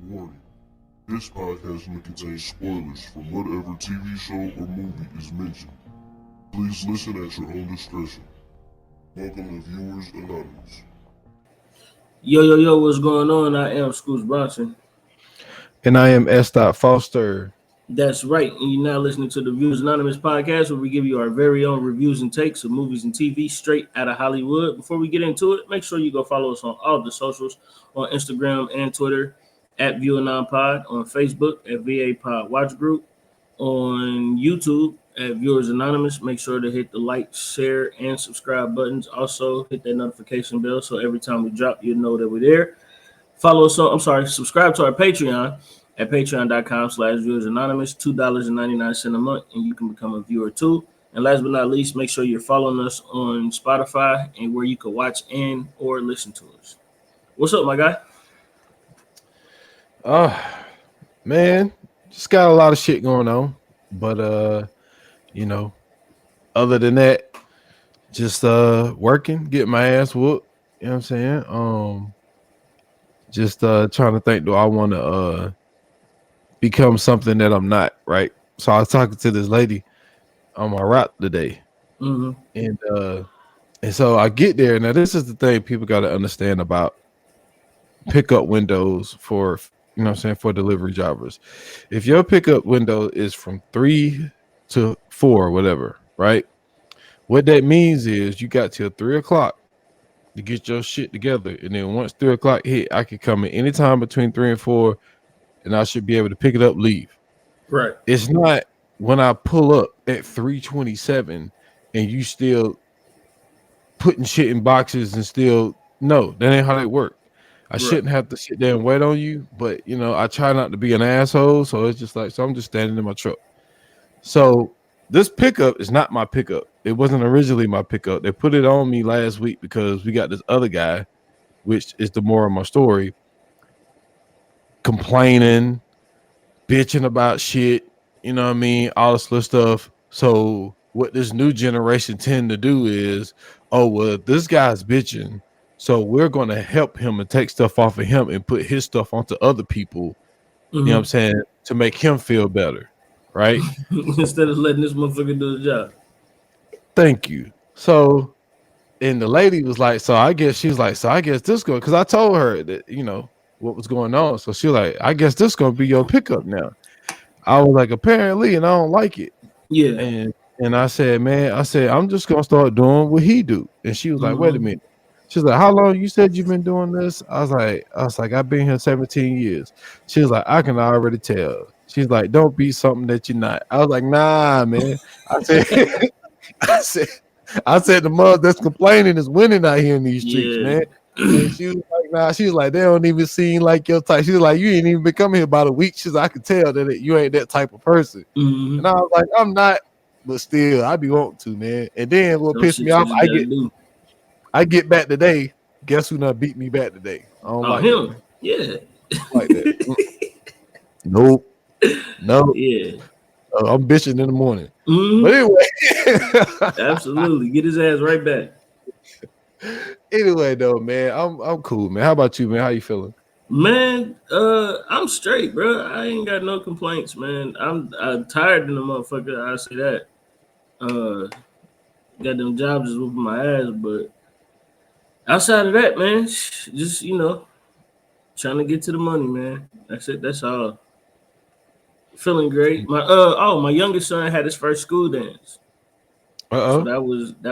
Warning. This podcast may contain spoilers from whatever TV show or movie is mentioned. Please listen at your own discretion. Welcome to Viewers Anonymous. Yo, what's going on? I am Scoots Bronson. And I am S. Foster. That's right. And you're now listening to the Viewers Anonymous podcast, where we give you our very own reviews and takes of movies and TV straight out of Hollywood. Before we get into it, make sure you go follow us on all the socials, on Instagram and Twitter at ViewerAnonPod, on Facebook at VA Pod Watch Group, on YouTube at Viewers Anonymous. Make sure to hit the like, share, and subscribe buttons. Also, hit that notification bell so every time we drop, you know that we're there. Subscribe to our Patreon at patreon.com/Viewers Anonymous, $2.99 a month, and you can become a viewer too. And last but not least, make sure you're following us on Spotify and where you can watch and or listen to us. What's up, my guy? Man, just got a lot of shit going on. But other than that, just working, getting my ass whooped. You know what I'm saying? Just trying to think, do I want to become something that I'm not, right? So I was talking to this lady on my route today. Mm-hmm. And so I get there. Now, this is the thing people got to understand about pickup windows for, for delivery drivers. If your pickup window is from 3 to 4, whatever, right? What that means is you got till 3 o'clock to get your shit together. And then once 3 o'clock hit, I can come in anytime between 3 and 4, and I should be able to pick it up, leave. Right. It's not when I pull up at 3:27 and you still putting shit in boxes and still, no, that ain't how they work. I shouldn't have to sit there and wait on you, but I try not to be an asshole. So it's just like, so I'm just standing in my truck. So this pickup is not my pickup. It wasn't originally my pickup. They put it on me last week because we got this other guy, which is the moral of my story, complaining, bitching about shit, all this little stuff. So what this new generation tend to do is, oh, well, this guy's bitching, so we're going to help him and take stuff off of him and put his stuff onto other people, Mm-hmm. You know what I'm saying, to make him feel better, right? Instead of letting this motherfucker do the job. Thank you. So, and the lady was like, so I guess this going, because I told her that, what was going on. So she was like, I guess this going to be your pickup now. I was like, apparently, and I don't like it. Yeah. And I said, man, I'm just going to start doing what he do. And she was like, wait a minute. She's like, how long you said you've been doing this? I was like, I've been here 17 years. She was like, I can already tell. She's like, don't be something that you're not. I was like, nah, man. I said the mother that's complaining is winning out here in these streets, man. And she was like, nah, she was like, they don't even seem like your type. She was like, you ain't even been coming here about a week. She's like, I can tell that you ain't that type of person. Mm-hmm. And I was like, I'm not, but still, I be wanting to, man. And then what pissed me off, I get back today. Guess who not beat me back today? I don't like him. That. Yeah. Like that. Nope. Yeah. I'm bitching in the morning. Mm-hmm. But anyway. Absolutely. Get his ass right back. Anyway, though, man, I'm cool, man. How about you, man? How you feeling? Man, I'm straight, bro. I ain't got no complaints, man. I'm tired of the motherfucker. I say that. Got them jobs just whooping my ass, but outside of that, man, just trying to get to the money, man. That's it. That's all. Feeling great. My youngest son had his first school dance. So that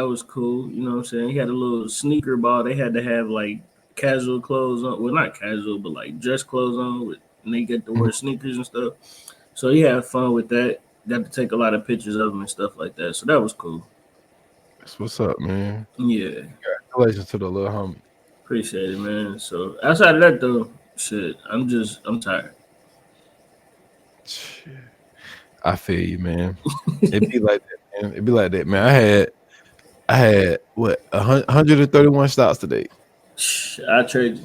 was cool. You know what I'm saying? He had a little sneaker ball. They had to have like casual clothes on. Well, not casual, but like dress clothes on. And they get to wear sneakers and stuff. So he had fun with that. Got to take a lot of pictures of him and stuff like that. So that was cool. That's what's up, man. Yeah. Congratulations to the little homie. Appreciate it, man. So outside of that, though, shit, I'm tired. Shit. I feel you, man. It'd be like that, man. It'd be like that, man. I had what 131 stops today. I trade you,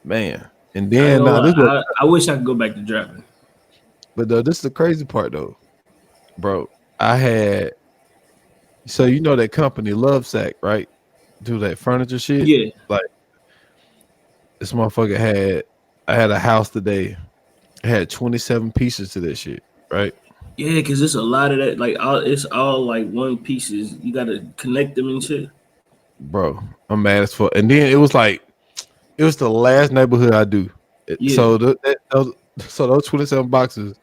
man. And then I wish I could go back to driving. But this is the crazy part, though, bro. I had. So that company Lovesack, right? Do that furniture shit. Yeah. Like this motherfucker had I had a house today. I had 27 pieces to that shit, right? Yeah, because it's a lot of that. Like, it's all like one pieces. You got to connect them and shit. Bro, I'm mad as fuck. And then it was the last neighborhood I do. Yeah. So those 27 boxes.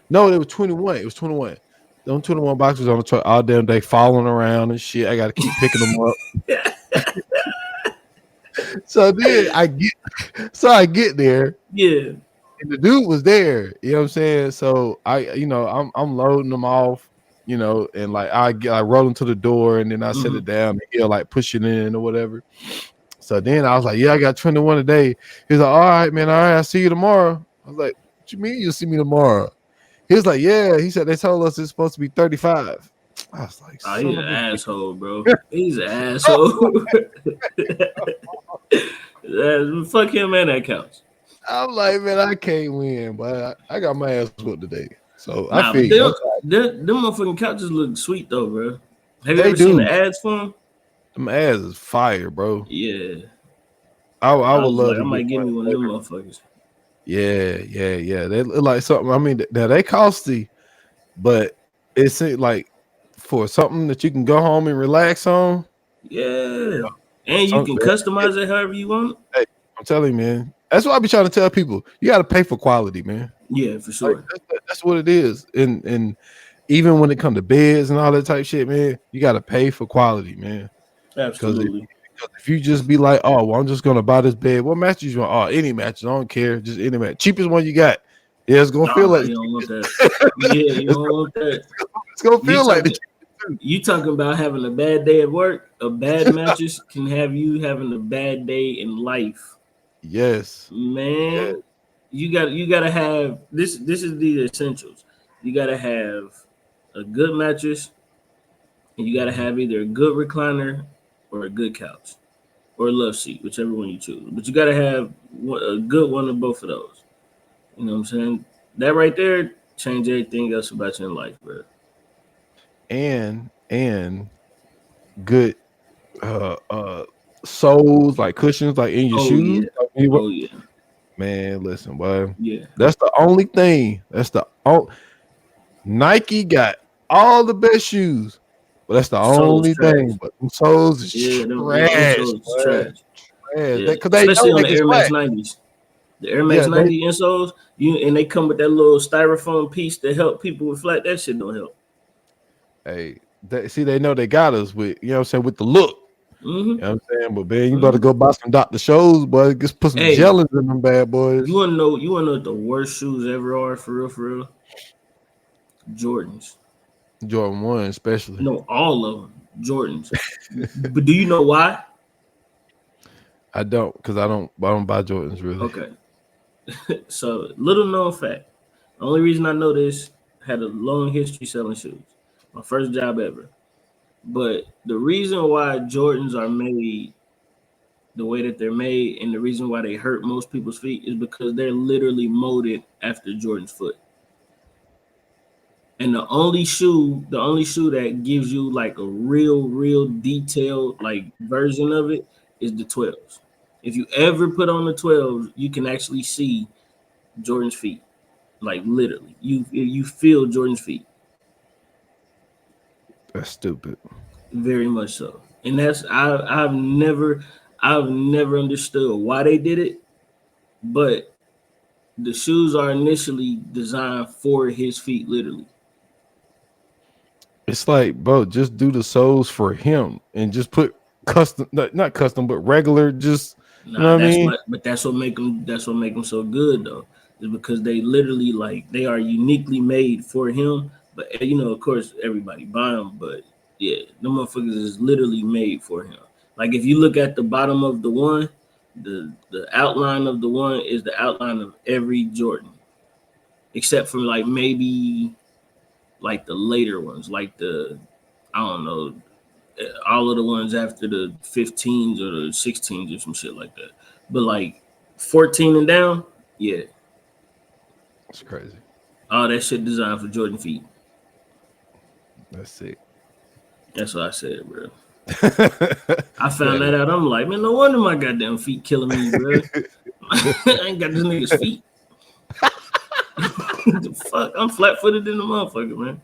No, it was 21. It was 21. Those 21 boxes on the truck all damn day falling around and shit. I got to keep picking them up. So then I get there. Yeah. And the dude was there, you know what I'm saying? So I'm loading them off, and like I roll them to the door and then I set it down and he'll like push it in or whatever. So then I was like, yeah, I got 21 today. He's like, all right, man, all right, I'll see you tomorrow. I was like, what you mean you'll see me tomorrow? He was like, yeah. He said they told us it's supposed to be 35. I was like, oh, he's an asshole, bro. He's an asshole. Fuck him, man. That counts. I'm like, man, I can't win, but I got my ass whooped today. So I feel them motherfucking couches look sweet though, bro. Have you ever seen the ads for them? Them ads is fire, bro. Yeah. I would love I might give me one of them motherfuckers. Yeah. They look like something. I mean, they costly, but it's like for something that you can go home and relax on. Yeah. And you can customize it however you want. Hey, I'm telling you, man. That's what I be trying to tell people. You got to pay for quality, man. Yeah, for sure. Like, that's what it is. And even when it comes to beds and all that type shit, man, you got to pay for quality, man. Absolutely. Because if you just be like, oh, well, I'm just gonna buy this bed. What mattress you want? Oh, any mattress. I don't care. Just any mattress. Cheapest one you got. Yeah, it's gonna feel like you don't want that. Yeah, you don't want that. It's gonna feel like you talking about having a bad day at work. A bad mattress can have you having a bad day in life. Yes, man. Yeah. You gotta have this. This is the essentials. You gotta have a good mattress, and you gotta have either a good recliner or a good couch, or a love seat, whichever one you choose. But you gotta have a good one of both of those. You know what I'm saying? That right there change everything else about you in life, bro. And good soles, like cushions, like in your shoes. Yeah. Oh yeah. Man, listen, boy. Yeah. That's the only thing. Nike got all the best shoes, but that's the only thing. But them soles is trash. Yeah. Especially on the Air Max 90s. The Air Max 90 insoles, and they come with that little styrofoam piece to help people with flat. That shit don't help. Hey, they know they got us with, you know what I'm saying, with the look. Mm-hmm. You know what I'm saying? But man, you better go buy some Dr. Shows, boy. Just put some gel in them bad boys. You wanna know what the worst shoes ever are for real? Jordans. Jordan 1 especially. No, all of them. Jordans. But do you know why? I don't, because I don't buy Jordans really. Okay. So little known fact. The only reason I know this, had a long history selling shoes. My first job ever. But the reason why Jordans are made the way that they're made and the reason why they hurt most people's feet is because they're literally molded after Jordan's foot. And the only shoe that gives you like a real detailed like version of it is the 12s. If you ever put on the 12s, you can actually see Jordan's feet. Like literally. You feel Jordan's feet. That's stupid. Very much so. And that's I've never understood why they did it, but the shoes are initially designed for his feet, literally. It's like, bro, just do the soles for him and just put custom, not custom, but regular, just you know what I mean? But that's what make them so good though, is because they literally they are uniquely made for him. But of course, everybody buy them, but yeah, the motherfuckers is literally made for him. Like if you look at the bottom of the one, the outline of the one is the outline of every Jordan, except for maybe the later ones, I don't know, all of the ones after the 15s or the 16s or some shit like that. But 14 and down, yeah. That's crazy. All that shit designed for Jordan feet. That's sick. That's what I said, bro. I found that out. I'm like, man, no wonder my goddamn feet killing me, bro. I ain't got this nigga's feet. The fuck, I'm flat-footed in the motherfucker, man.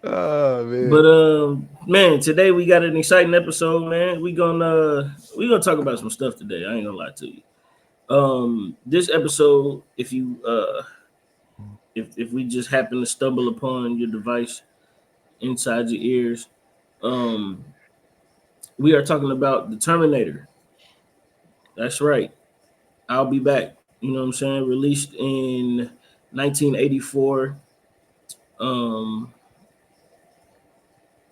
Oh man. But man, today we got an exciting episode, man. We gonna talk about some stuff today. I ain't gonna lie to you. This episode, if you if we just happen to stumble upon your device inside your ears, we are talking about the Terminator. That's right. I'll be back. You know what I'm saying? Released in 1984.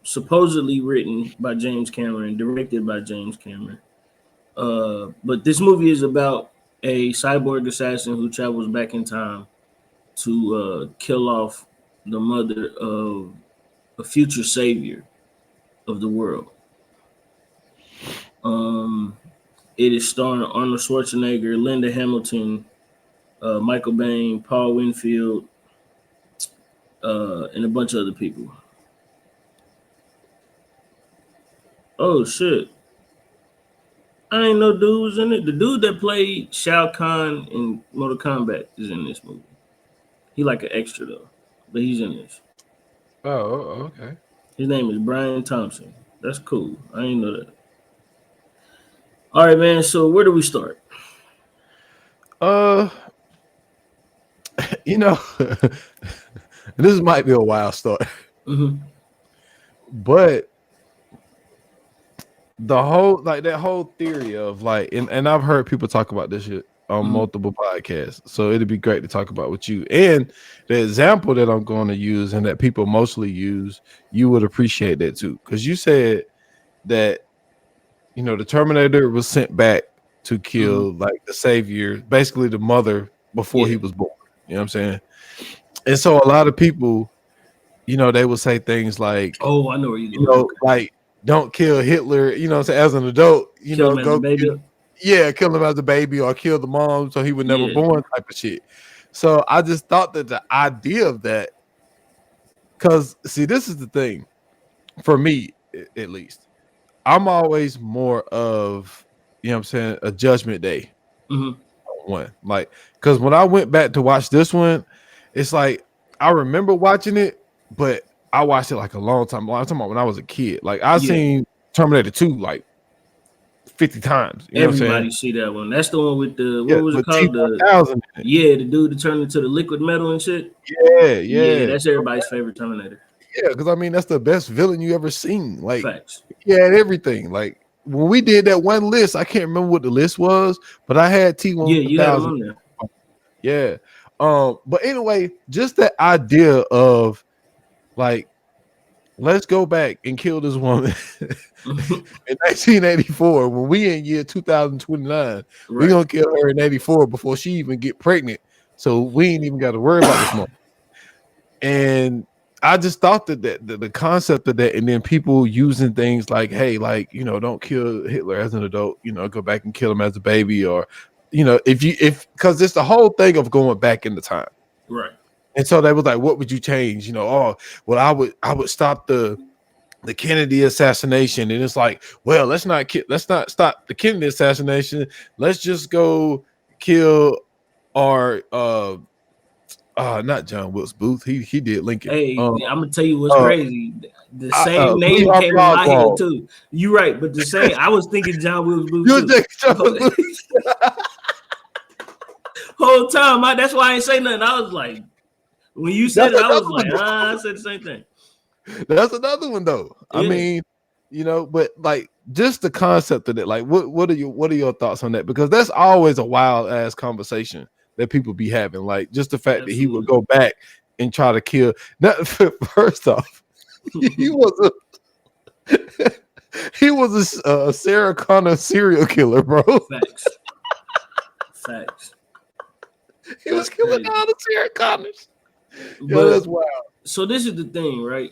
Supposedly written by James Cameron, directed by James Cameron. But this movie is about a cyborg assassin who travels back in time to kill off the mother of a future savior of the world. It is starring Arnold Schwarzenegger, Linda Hamilton, Michael Biehn, Paul Winfield, and a bunch of other people. Oh shit! I ain't know dude was in it. The dude that played Shao Kahn in Mortal Kombat is in this movie. He like an extra though, but he's in this. Oh, okay. His name is Brian Thompson. That's cool. I ain't know that. All right, man. So where do we start? You know, this might be a wild start, but the whole that whole theory of like, and I've heard people talk about this shit on multiple podcasts, so it'd be great to talk about with you. And the example that I'm going to use and that people mostly use, you would appreciate that too, because you said that the Terminator was sent back to kill like the savior, basically the mother before he was born. You know what I'm saying? And so a lot of people, they would say things like, "Oh, I know where you go." Like, don't kill Hitler, as an adult, kill him as a baby. Kill him as a baby or kill the mom so he was never born type of shit. So I just thought that the idea of that, because see, this is the thing for me, at least, I'm always more of, a Judgment Day one. Like, because when I went back to watch this one, it's like I remember watching it, but I watched it like a long time. I'm talking about when I was a kid. Like I seen Terminator 2 like 50 times. Everybody see that one. That's the one with the what was it called? The dude that turned into the liquid metal and shit. Yeah. That's everybody's favorite Terminator. Yeah, because I mean that's the best villain you ever seen. Like, facts. Yeah, everything. Like when we did that one list, I can't remember what the list was, but I had T1000. Yeah, you had him on there. Yeah. But anyway, just that idea of like, let's go back and kill this woman in 1984 when we in year 2029. We're gonna kill her in 84 before she even get pregnant. So we ain't even got to worry about this moment. And I just thought that the concept of that, and then people using things like, hey, like, don't kill Hitler as an adult, go back and kill him as a baby, or because it's the whole thing of going back in the time. Right. And so they was like, what would you change? I would stop the Kennedy assassination. And it's like, well, let's not stop the Kennedy assassination. Let's just go kill our not John Wilkes Booth. He did Lincoln. Hey, I'm gonna tell you what's crazy. The same name came in my head too. You're right, but the same. I was thinking John Wilkes Booth. Whole time, that's why I ain't say nothing. I was like, when you said it, I was like, I said the same thing. That's another one though. Yeah. I mean, but like just the concept of it. Like, what are your thoughts on that? Because that's always a wild ass conversation that people be having. Like, just the fact that he would go back and try to kill. First off, he was a Sarah Connor serial killer, bro. Facts. He was killing all the Sarah Connors. But that's wild. So this is the thing, right?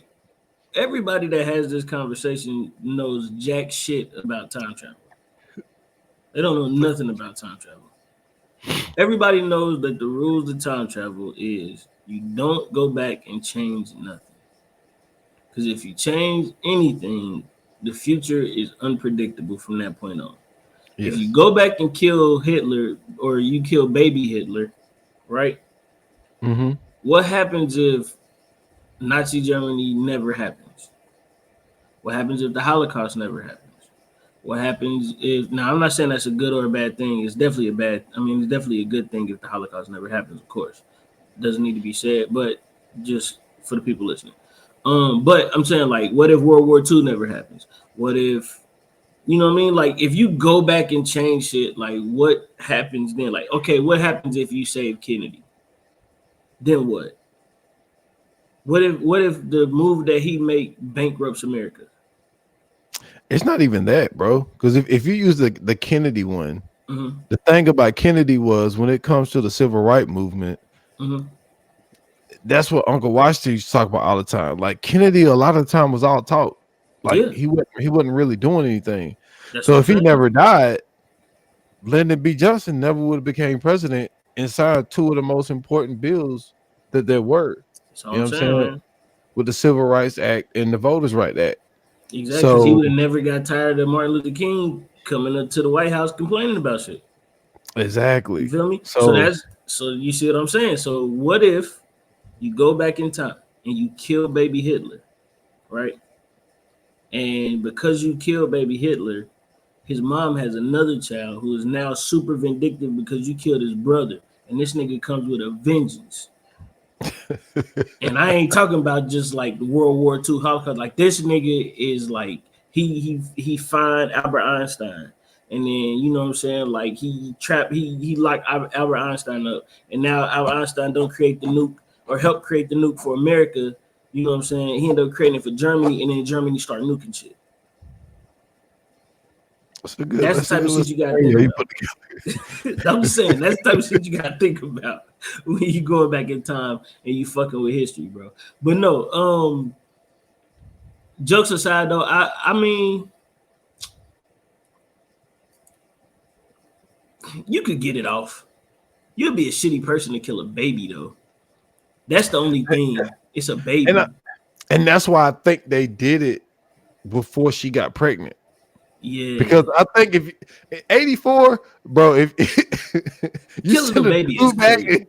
Everybody that has this conversation knows jack shit about time travel. They don't know nothing about time travel. Everybody knows that the rules of time travel is you don't go back and change nothing. Because if you change anything, the future is unpredictable from that point on. If Yes. you go back and kill Hitler or you kill baby Hitler, right? Mm-hmm. What happens if Nazi Germany never happens? What happens if the Holocaust never happens? What happens if now I'm not saying that's a good or a bad thing. It's definitely a bad. I mean, it's definitely a good thing if the Holocaust never happens. Of course, doesn't need to be said, but just for the people listening. But I'm saying like, what if World War II never happens? What if you know what I mean? Like, if you go back and change shit, like, what happens then? Like, okay, what happens if you save Kennedy? Then what? What if the move that he made bankrupts America? It's not even that, bro. Because if you use the Kennedy one, Mm-hmm. the thing about Kennedy was when it comes to the civil rights movement, Mm-hmm. that's what Uncle Washington used to talk about all the time. Like Kennedy, a lot of the time was all talk. Like Yeah, he wasn't really doing anything. that's So what I'm if he saying. never died, Lyndon B. Johnson never would have became president and signed two of the most important bills that there were. That's all You know I'm what I'm saying, saying? man. With the Civil Rights Act and the Voters' Right Act. Exactly, because he So would have never got tired of Martin Luther King coming up to the White House complaining about shit. You exactly. feel me? So So you see what I'm saying. So what if you go back in time and you kill baby Hitler, right? And because you killed baby Hitler, his mom has another child who is now super vindictive because you killed his brother. And this nigga comes with a vengeance. And I ain't talking about just like the World War II Holocaust. Like this nigga is like he find Albert Einstein. And then you know what I'm saying? Like he locked Albert Einstein up. And now Albert Einstein don't create the nuke or help create the nuke for America. You know what I'm saying? He ended up creating it for Germany, and then Germany start nuking shit. That's the type of shit you gotta think about. I'm just saying that's the type of shit you gotta think about when you going back in time and you fucking with history, bro. But no, jokes aside though, I mean you could get it off. You'd be a shitty person to kill a baby though. That's the only thing. It's a baby. and that's why I think they did it before she got pregnant. Yeah. Because I think if 84, bro, if you Killing send the a baby is dude back crazy. and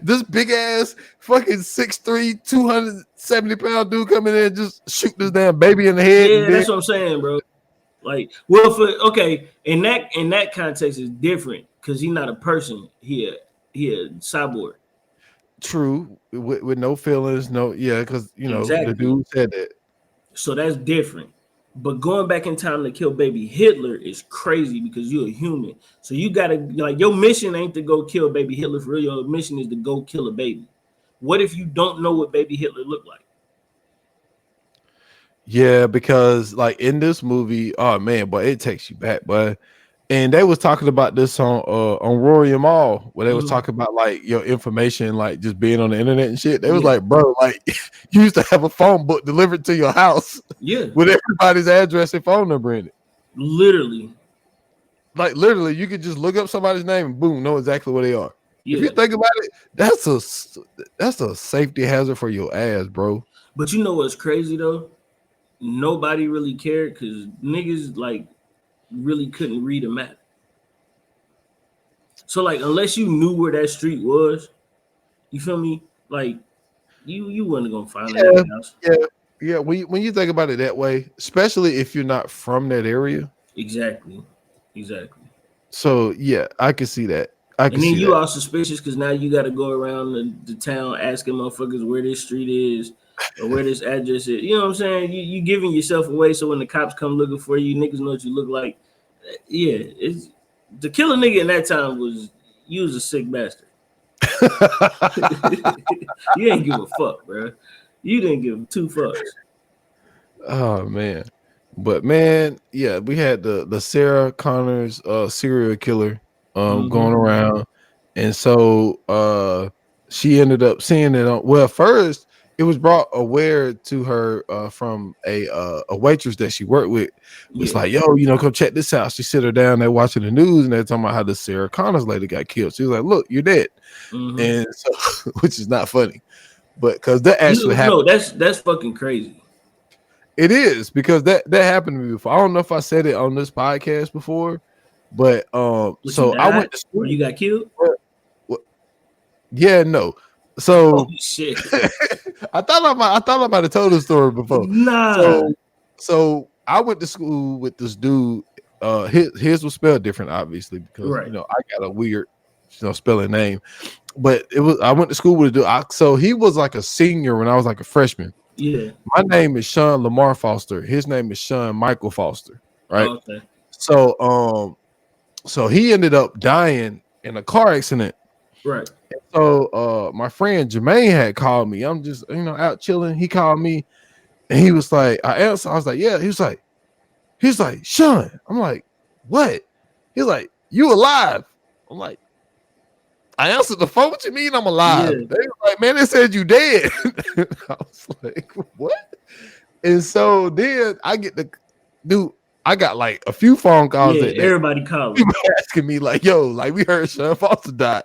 this big ass fucking 6'3", 270-pound dude come in there and just shoot this damn baby in the head. Yeah, And then, that's what I'm saying, bro. Like, well, in that context is different because he's not a person. He a cyborg. true, with no feelings, because Exactly. the dude said that. So that's different. But going back in time to kill baby Hitler is crazy because you're a human. So you gotta like your mission ain't to go kill baby Hitler for real. Your mission is to go kill a baby. What if you don't know what baby Hitler looked like? Yeah, because like in this movie, oh man, but it takes you back, but and they was talking about this on Rory Mall where they was talking about like your information, like just being on the internet and shit. They was like, bro, like you used to have a phone book delivered to your house, with everybody's address and phone number in it. Literally, you could just look up somebody's name and boom, know exactly where they are. Yeah. If you think about it, that's a safety hazard for your ass, bro. But you know what's crazy though? Nobody really cared because niggas like really couldn't read a map. So like unless you knew where that street was, you feel me? Like you wasn't gonna find that house. Yeah. When you think about it that way, especially if you're not from that area. Exactly. So yeah, I can see that. And then you are suspicious because now you got to go around the town asking motherfuckers where this street is or where this address is. You know what I'm saying? You giving yourself away so when the cops come looking for you, niggas know what you look like. Yeah, it's to kill a nigga in that time was you was a sick bastard. You ain't give a fuck, bro. You didn't give two fucks. Oh man. But man, yeah, we had the Sarah Connors serial killer going around. And so she ended up seeing it on first it was brought aware to her from a waitress that she worked with. It's like, yo, come check this out. She sit her down there watching the news and they're talking about how the Sarah Connors lady got killed. She was like, look, you're dead. And so which is not funny. But because that actually happened. No, that's fucking crazy. It is because that happened to me before. I don't know if I said it on this podcast before, But But so you I died went to school. or you got killed? Yeah, no. Oh So shit! I thought I might have told the story before. Nah. So I went to school with this dude. His was spelled different, obviously, because Right. I got a weird, spelling name. But I went to school with a dude. So he was like a senior when I was like a freshman. Yeah. My name is Sean Lamar Foster. His name is Sean Michael Foster. Right. Oh, okay. So he ended up dying in a car accident. Right. So my friend Jermaine had called me. I'm just out chilling. He called me and he was like, I answered. I was like, yeah. He was like, Sean. I'm like, what? He's like, you alive? I'm like, I answered the phone. What you mean I'm alive? Yeah. They were like, man, they said you dead. I was like, what? And so then I get the dude. I got like a few phone calls that day. Everybody calling. People asking me like, yo, like we heard Sean Foster died.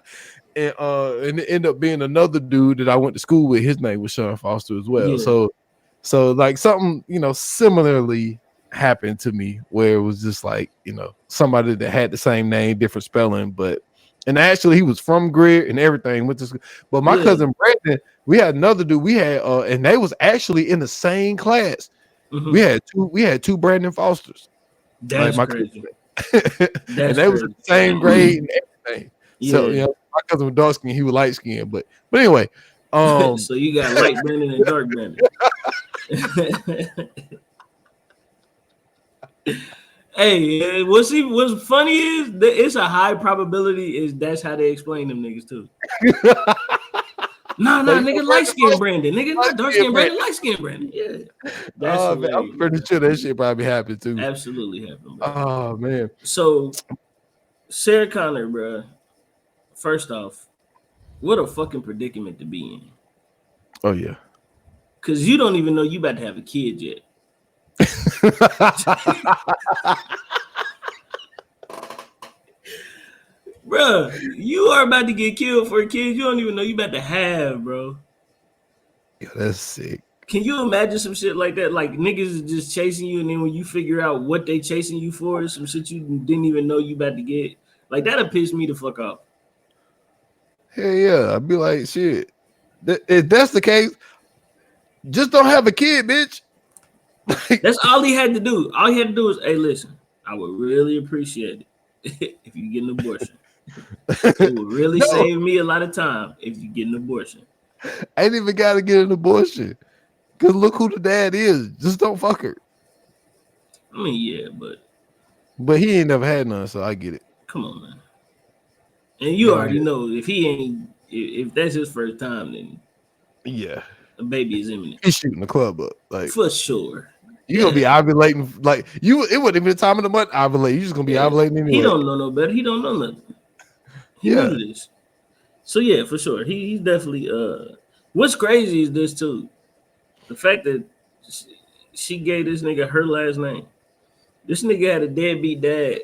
And it ended up being another dude that I went to school with. His name was Sean Foster as well. Yeah. So like something, similarly happened to me where it was just like, somebody that had the same name, different spelling, and actually he was from Greer and everything went to school. But my cousin Brandon, we had another dude. We had and they was actually in the same class. Mm-hmm. We had two Brandon Fosters. That's like crazy. And they was in the same grade and everything. Yeah. So my cousin was dark skinned, he was light skinned, but anyway. So you got light Brandon and dark Brandon. Hey, what's funny is that it's a high probability is that's how they explain them niggas too. Nah, nigga, light skinned Brandon, nigga, not dark skinned Brandon, light skinned Brandon. Yeah, that's I'm pretty sure that shit probably happened too. Absolutely happened, bro. Oh man. So Sarah Connor, bro. First off, what a fucking predicament to be in. Oh yeah. Cause you don't even know you about to have a kid yet. Bro, you are about to get killed for a kid you don't even know you about to have, bro. Yeah, that's sick. Can you imagine some shit like that? Like niggas is just chasing you, and then when you figure out what they chasing you for, some shit you didn't even know you about to get. Like that'll piss me the fuck off. Hell yeah, I'd be like, shit. If that's the case, just don't have a kid, bitch. That's all he had to do. All he had to do was, hey, listen, I would really appreciate it if you get an abortion. It would really save me a lot of time if you get an abortion. I ain't even got to get an abortion. Because look who the dad is. Just don't fuck her. I mean, yeah, but he ain't never had none, so I get it. Come on, man. And you already know if that's his first time, then yeah, a baby is imminent. He's shooting the club up, like for sure. You're gonna be ovulating like you. It wasn't even the time of the month ovulate. You're just gonna be ovulating anyway. He don't know no better. He don't know nothing. He knew this. So yeah, for sure. He's definitely. What's crazy is this too, the fact that she gave this nigga her last name. This nigga had a deadbeat dad.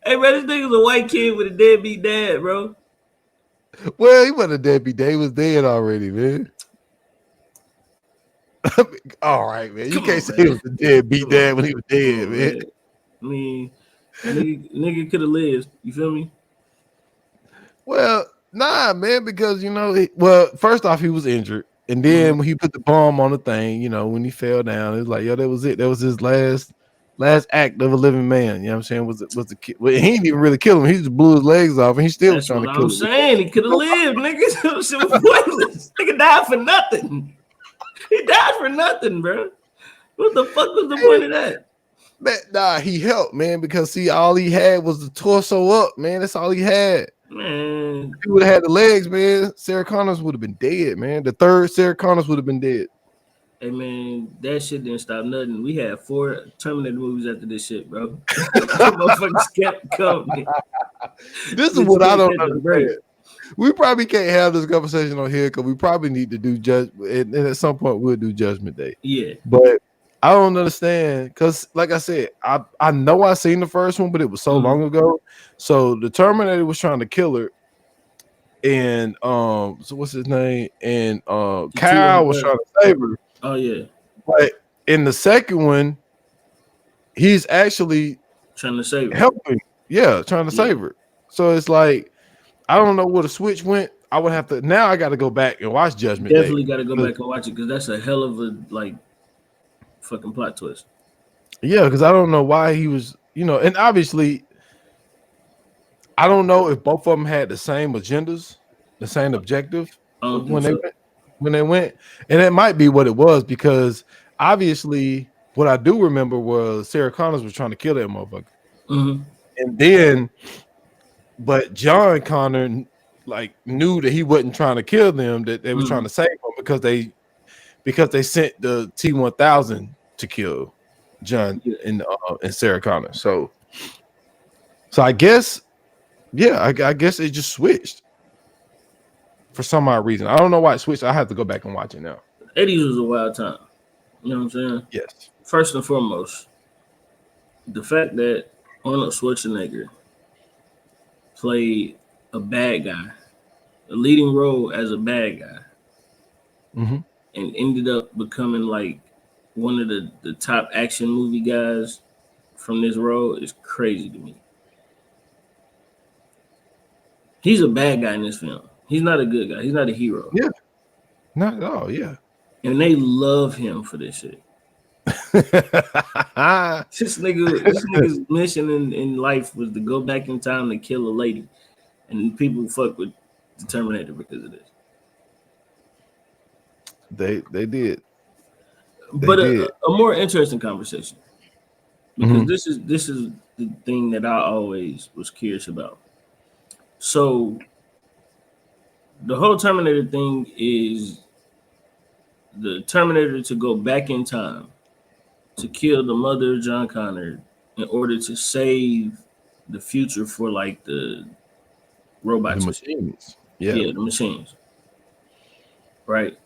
Hey, bro, this nigga's a white kid with a deadbeat dad, bro. Well, he wasn't a deadbeat dad. He was dead already, man. All right, man. You can't say he was a deadbeat dad when he was dead, man. I mean, nigga could have lived. You feel me? Well, nah, man, because, first off, he was injured. And then when he put the bomb on the thing, when he fell down, it was like, yo, that was it. That was his last act of a living man. You know what I'm saying? Was the kid? Well, he didn't even really kill him. He just blew his legs off, and he still was trying to kill him. I'm saying he could have lived, nigga. Shit was pointless. Nigga died for nothing. He died for nothing, bro. What the fuck was the point of that? Man, nah, he helped, man, because see, all he had was the torso up, man. That's all he had. Man, if he would have had the legs, man, Sarah Connors would have been dead, man. The third Sarah Connors would have been dead. Hey man, that shit didn't stop nothing. We had 4 Terminator movies after this shit, bro. Motherfuckers kept coming. This is what I don't understand. We probably can't have this conversation on here because we probably need to do judgment, and at some point we'll do Judgment Day. Yeah, but I don't understand because, like I said, I know I seen the first one, but it was so long ago. So the Terminator was trying to kill her, and so what's his name? And Kyle was trying to save her. Oh yeah. But in the second one, he's actually Trying to save her. helping. Yeah, trying to save her. So it's like I don't know where the switch went. I would have to now. I got to go back and watch Judgment Day. Definitely got to go back and watch it because that's a hell of a like fucking plot twist. Yeah, because I don't know why he was, and obviously, I don't know if both of them had the same agendas, the same objective when they went, and it might be what it was because obviously, what I do remember was Sarah Connors was trying to kill that motherfucker, and then, but John Connor like knew that he wasn't trying to kill them, that they were trying to save him because they sent the T-1000 to kill John and Sarah Connor. So I guess, yeah, I guess it just switched for some odd reason. I don't know why it switched. I have to go back and watch it now. 80s was a wild time. You know what I'm saying? Yes. First and foremost, the fact that Arnold Schwarzenegger played a bad guy, a leading role as a bad guy, and ended up becoming like one of the top action movie guys from this role is crazy to me. He's a bad guy in this film. He's not a good guy. He's not a hero. Yeah. Not at all. Yeah. And they love him for this shit. This nigga's mission in life was to go back in time to kill a lady. And people fuck with the Terminator because of this. They did. But a more interesting conversation. Because this is the thing that I always was curious about. So the whole Terminator thing is the Terminator to go back in time to kill the mother of John Connor in order to save the future for like the robots. The machines. Yeah, the machines. Right.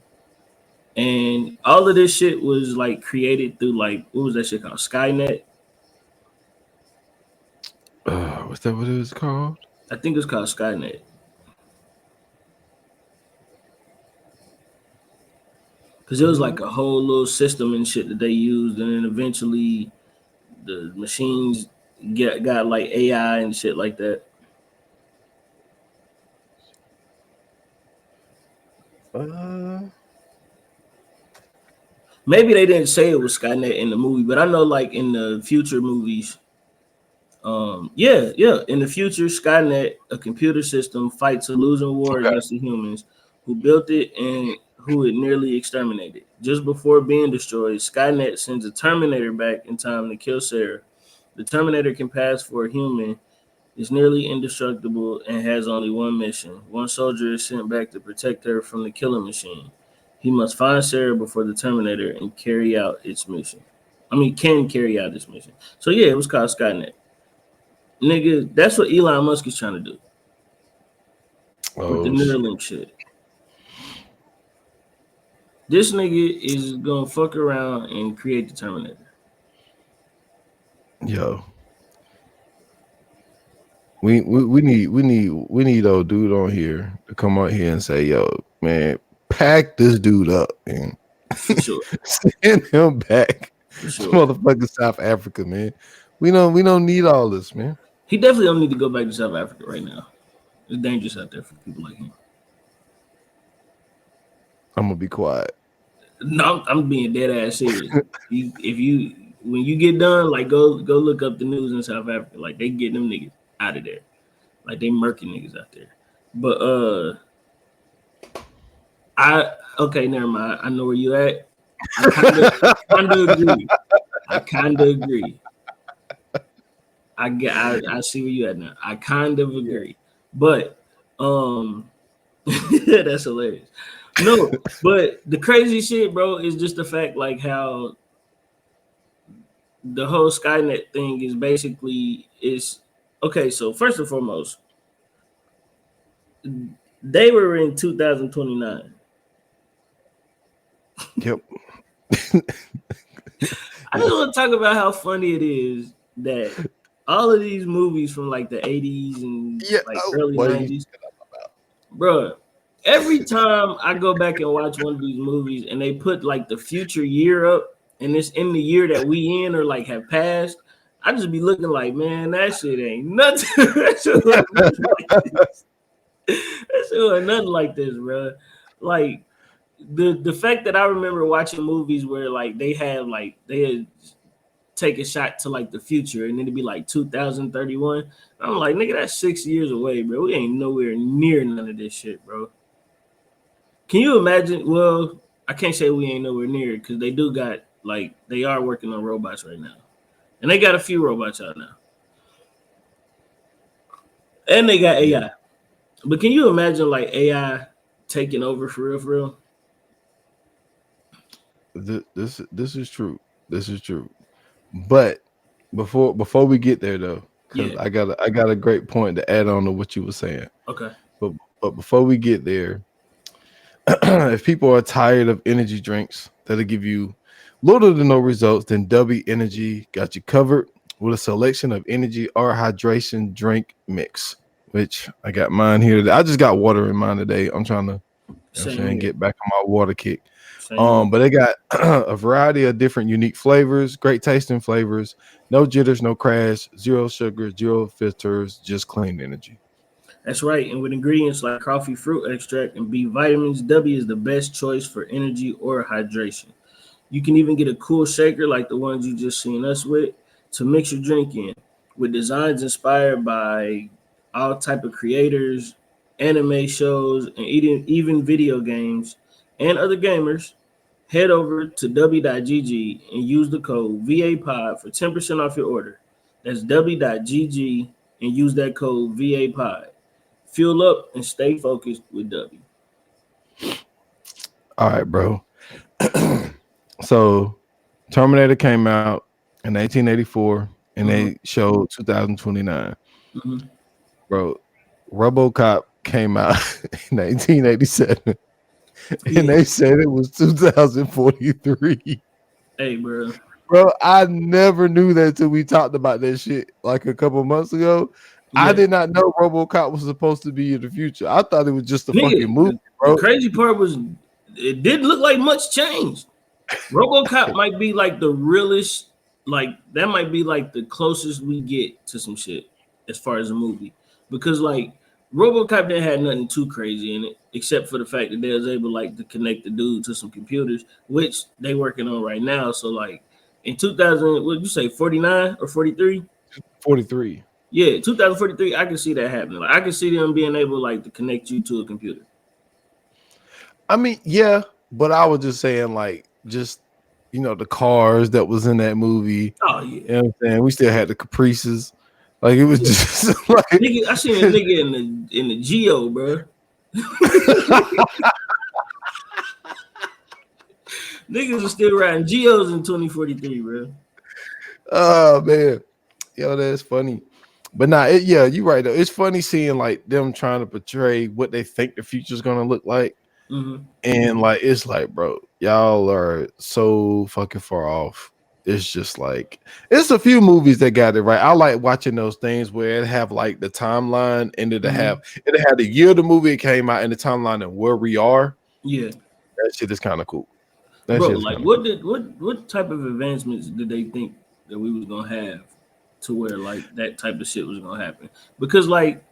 And all of this shit was like created through like, what was that shit called? Skynet? What's that what it was called? I think it's called Skynet. Because it was like a whole little system and shit that they used, and then eventually the machines got like AI and shit like that. Maybe they didn't say it was Skynet in the movie, but I know like in the future movies, in the future, Skynet, a computer system, fights a losing war against the humans who built it and who it nearly exterminated. Just before being destroyed, Skynet sends a Terminator back in time to kill Sarah. The Terminator can pass for a human, is nearly indestructible, and has only one mission. One soldier is sent back to protect her from the killing machine. He must find Sarah before the Terminator and carry out its mission. Can carry out its mission. So yeah, it was called Skynet. Nigga, that's what Elon Musk is trying to do. With the Neuralink shit. This nigga is gonna fuck around and create the Terminator. Yo. We need old dude on here to come out here and say, yo, man, pack this dude up, man. For sure. Send him back. For sure. Motherfucking South Africa, man. We don't need all this, man. He definitely don't need to go back to South Africa right now. It's dangerous out there for people like him. I'm gonna be quiet. No, I'm being dead ass serious. When you get done, like go look up the news in South Africa. Like they get them niggas out of there. Like they murking niggas out there. But never mind. I know where you at. I kind of agree. I see where you at now. I kind of agree. But that's hilarious. No, but the crazy shit, bro, is just the fact like how the whole Skynet thing is basically is okay. So first and foremost, they were in 2029. Yep. I just want to talk about how funny it is that all of these movies from like the 80s and like early 90s, bro. every time I go back and watch one of these movies and they put like the future year up and it's in the year that we in or like have passed, I just be looking like, man, that shit ain't nothing. That shit wasn't nothing like this. That shit wasn't nothing like this, bro. Like the fact that I remember watching movies where like they had take a shot to like the future and it'd be like 2031. I'm like, nigga, that's 6 years away, bro. We ain't nowhere near none of this shit, bro. Can you imagine? Well, I can't say we ain't nowhere near it because they do got like they are working on robots right now, and they got a few robots out now, and they got AI. But can you imagine like AI taking over for real, for real? This is true. This is true. But before we get there though, because Yeah. I got a great point to add on to what you were saying. Okay. But before we get there, if people are tired of energy drinks that'll give you little to no results, then W Energy got you covered with a selection of energy or hydration drink mix. Which I got mine here today. I just got water in mine today. I'm trying to, get back on my water kick. But they got a variety of different unique flavors, great tasting flavors, no jitters, no crash, zero sugar, zero filters, just clean energy. That's right. And with ingredients like coffee fruit extract and B vitamins, W is the best choice for energy or hydration. You can even get a cool shaker like the ones you just seen us with to mix your drink in, with designs inspired by all type of creators, anime shows, and even video games and other gamers. Head over to w.gg and use the code VAPOD for 10% off your order. That's w.gg and use that code VAPOD. Fuel up and stay focused with W. All right, bro. So Terminator came out in 1884 and they showed 2029. Mm-hmm. Bro, RoboCop came out in 1987 and they said it was 2043. Hey, bro. Bro, I never knew that until we talked about that shit like a couple months ago. Yeah. I did not know RoboCop was supposed to be in the future. I thought it was just a fucking movie, bro. The crazy part was it didn't look like much changed. RoboCop might be like the realest, like that might be like the closest we get to some shit as far as a movie. Because like RoboCop didn't have nothing too crazy in it, except for the fact that they was able like to connect the dude to some computers, which they working on right now. So like in 2000, what did you say, 49 or 43? 43. Yeah, 2043, I can see that happening. Like, I can see them being able like to connect you to a computer. I mean, yeah, but I was just saying, like, just the cars that was in that movie. Oh yeah, you know what I'm saying? We still had the Caprices. Like it was just like nigga, I seen a nigga in the Geo, bro. Niggas are still riding Geos in 2043, bro. Oh man, yo, that's funny. But nah, yeah, you're right though. It's funny seeing like them trying to portray what they think the future's gonna look like. Mm-hmm. And like it's like, bro, y'all are so fucking far off. It's just like it's a few movies that got it right. I like watching those things where it have like the timeline and it have the year of the movie it came out and the timeline and where we are. Yeah, that shit is kind of cool. Bro, like what type of advancements did they think that we was gonna have to where like that type of shit was gonna happen? Because like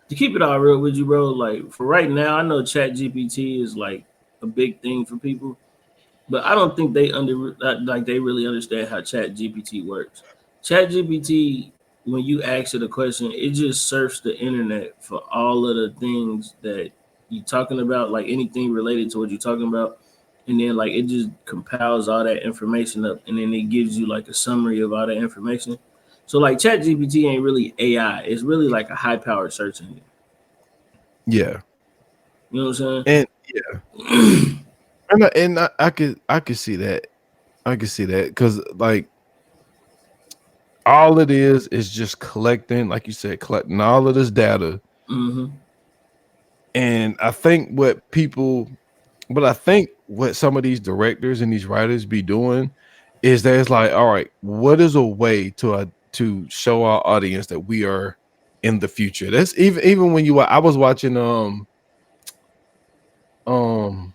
to keep it all real with you, bro, like for right now, I know Chat GPT is like a big thing for people, but I don't think they they really understand how Chat GPT works. Chat GPT, when you ask it a question, it just surfs the internet for all of the things that you're talking about, like anything related to what you're talking about, and then like it just compiles all that information up, and then it gives you like a summary of all that information. So like Chat GPT ain't really AI. It's really like a high powered search engine. Yeah. You know what I'm saying? And yeah. and I could see that. I could see that because like all it is just collecting, like you said, collecting all of this data. Mm-hmm. And I think what some of these directors and these writers be doing is there's like, all right, what is a way to show our audience that we are in the future? That's even when I was watching Oh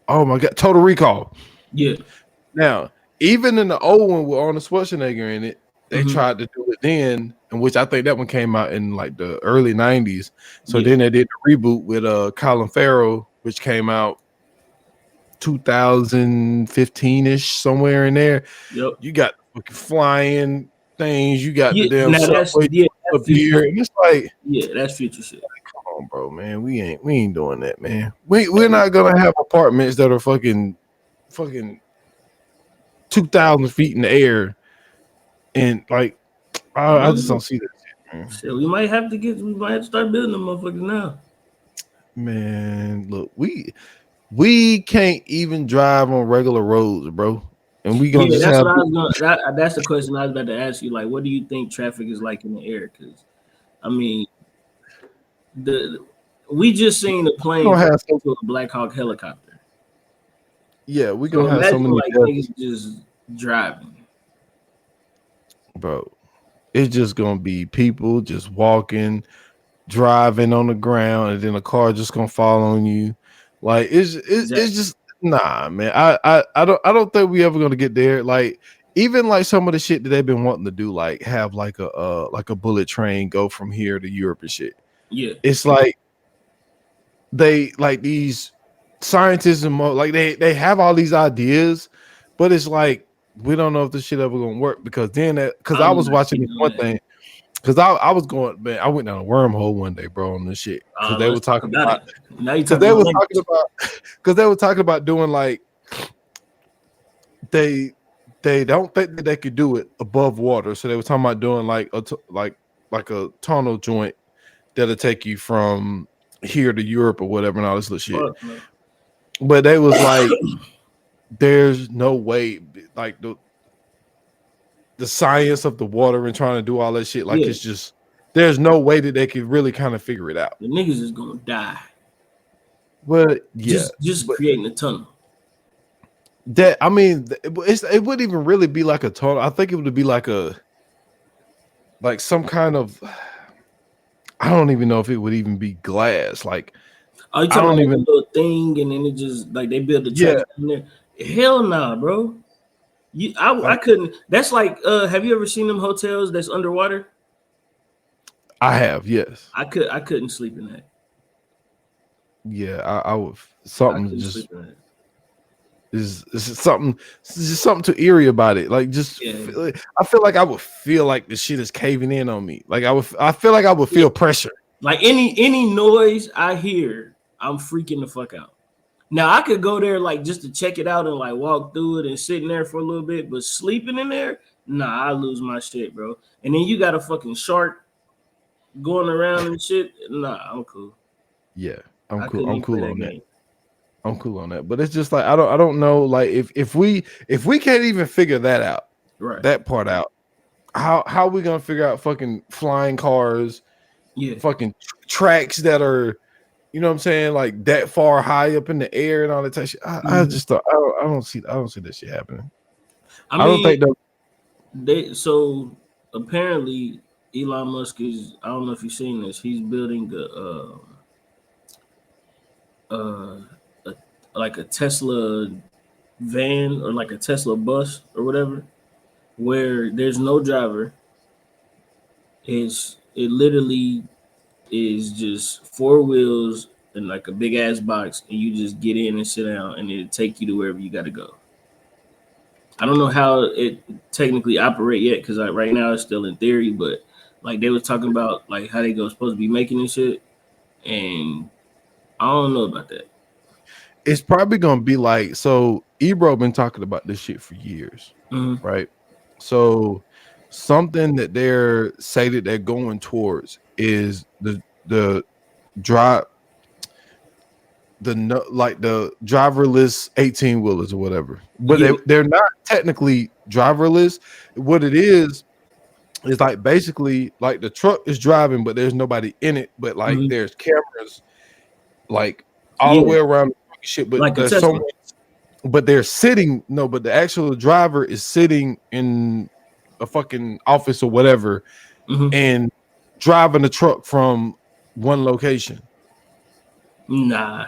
my god, Total Recall. Yeah. Now, even in the old one with Arnold Schwarzenegger in it, they Mm-hmm. tried to do it then, and which I think that one came out in like the early 90s. So Yeah. then they did the reboot with Colin Farrell, which came out 2015-ish, somewhere in there. Yep. You got fucking flying things, you got the Yeah. damn Now subway that's up here, future. and it's like, Yeah, that's future shit. come on, bro, man, we ain't doing that, man. We're not gonna have apartments that are fucking 2,000 feet in the air, and like I just don't see that shit, man. Shit, we might have to start building them motherfuckers now. Man, look, we can't even drive on regular roads, bro, and we gonna Yeah, just that's have what I was gonna. That's the question I was about to ask you. Like, what do you think traffic is like in the air? Because I mean, the we just seen a we plane gonna crash have so into a Black Hawk helicopter. yeah, we So gonna have so imagine many like deaths, niggas just driving. bro. It's just gonna be people just walking, driving on the ground, and then a car just gonna fall on you. Like it's Exactly. just nah, man. I don't think we ever gonna get there. Like even like some of the shit that they've been wanting to do, like have like a bullet train go from here to Europe and shit. Yeah. It's like they like these scientists and like they have all these ideas, but it's like we don't know if this shit ever gonna work because because I I'm was not watching this speaking on one that. thing. Cause I was going, man. I went down a wormhole one day, bro, on this shit. Cause they were Let's talk talking about about, it. Now you cause talking they about was talking language. about, cause they were talking about doing like they don't think that they could do it above water. So they were talking about doing like like a tunnel joint that'll take you from here to Europe or whatever and all this little shit. Fuck no. But they was like, there's no way, like the science of the water and trying to do all that shit, like Yeah, it's just there's no way that they could really kind of figure it out. the niggas is gonna die. But yeah, Just but creating a tunnel. that I mean, it wouldn't even really be like a tunnel. I think it would be like some kind of. I don't even know if it would even be glass. Like Oh, you I talking don't about like a even. little thing and then it just like they build the Yeah, tracks in there? Hell nah, bro. I like couldn't. That's like have you ever seen them hotels that's underwater? I have. Yes. I couldn't sleep in that. Yeah. I would. I Something couldn't just sleep in that. is something. It's just something too eerie about it. Like Yeah. I feel like I would feel like the shit is caving in on me. Like I feel like I would Yeah. feel pressure. Like any noise I hear, I'm freaking the fuck out. Now I could go there like just to check it out and like walk through it and sit in there for a little bit, but sleeping in there, nah, I lose my shit, bro. And then you got a fucking shark going around and shit. Nah, I'm cool. Yeah. I'm I cool. couldn't I'm even play cool that on that. game. I'm cool on that. But it's just like I don't know. Like if we can't even figure that out, Right. that part out, how are we gonna figure out fucking flying cars, Yeah. fucking tracks that are, you know what I'm saying, like that far high up in the air and all that type of shit. I just thought I don't see that shit happening. I I don't mean, think that so apparently Elon Musk is. I don't know if you've seen this. He's building uh, a like a Tesla van or like a Tesla bus or whatever, where there's no driver. It literally is just four wheels and like a big ass box, and you just get in and sit down, and it'll take you to wherever you got to go. I don't know how it technically operate yet because like right now it's still in theory, but like they was talking about like how they go supposed to be making this shit, and I don't know about that. it's probably gonna be like so. Ebro been talking about this shit for years, Mhm. right? So something that they're say that they're going towards is the drive like the driverless 18 wheelers or whatever, but Yeah. they're not technically driverless. What it is like basically like the truck is driving but there's nobody in it, but like Mhm. there's cameras like all the Yeah, way around the truck and shit, but like a there's Tesla. someone, but they're sitting, no, but the actual driver is sitting in a fucking office or whatever Mhm. and driving the truck from one location. Nah.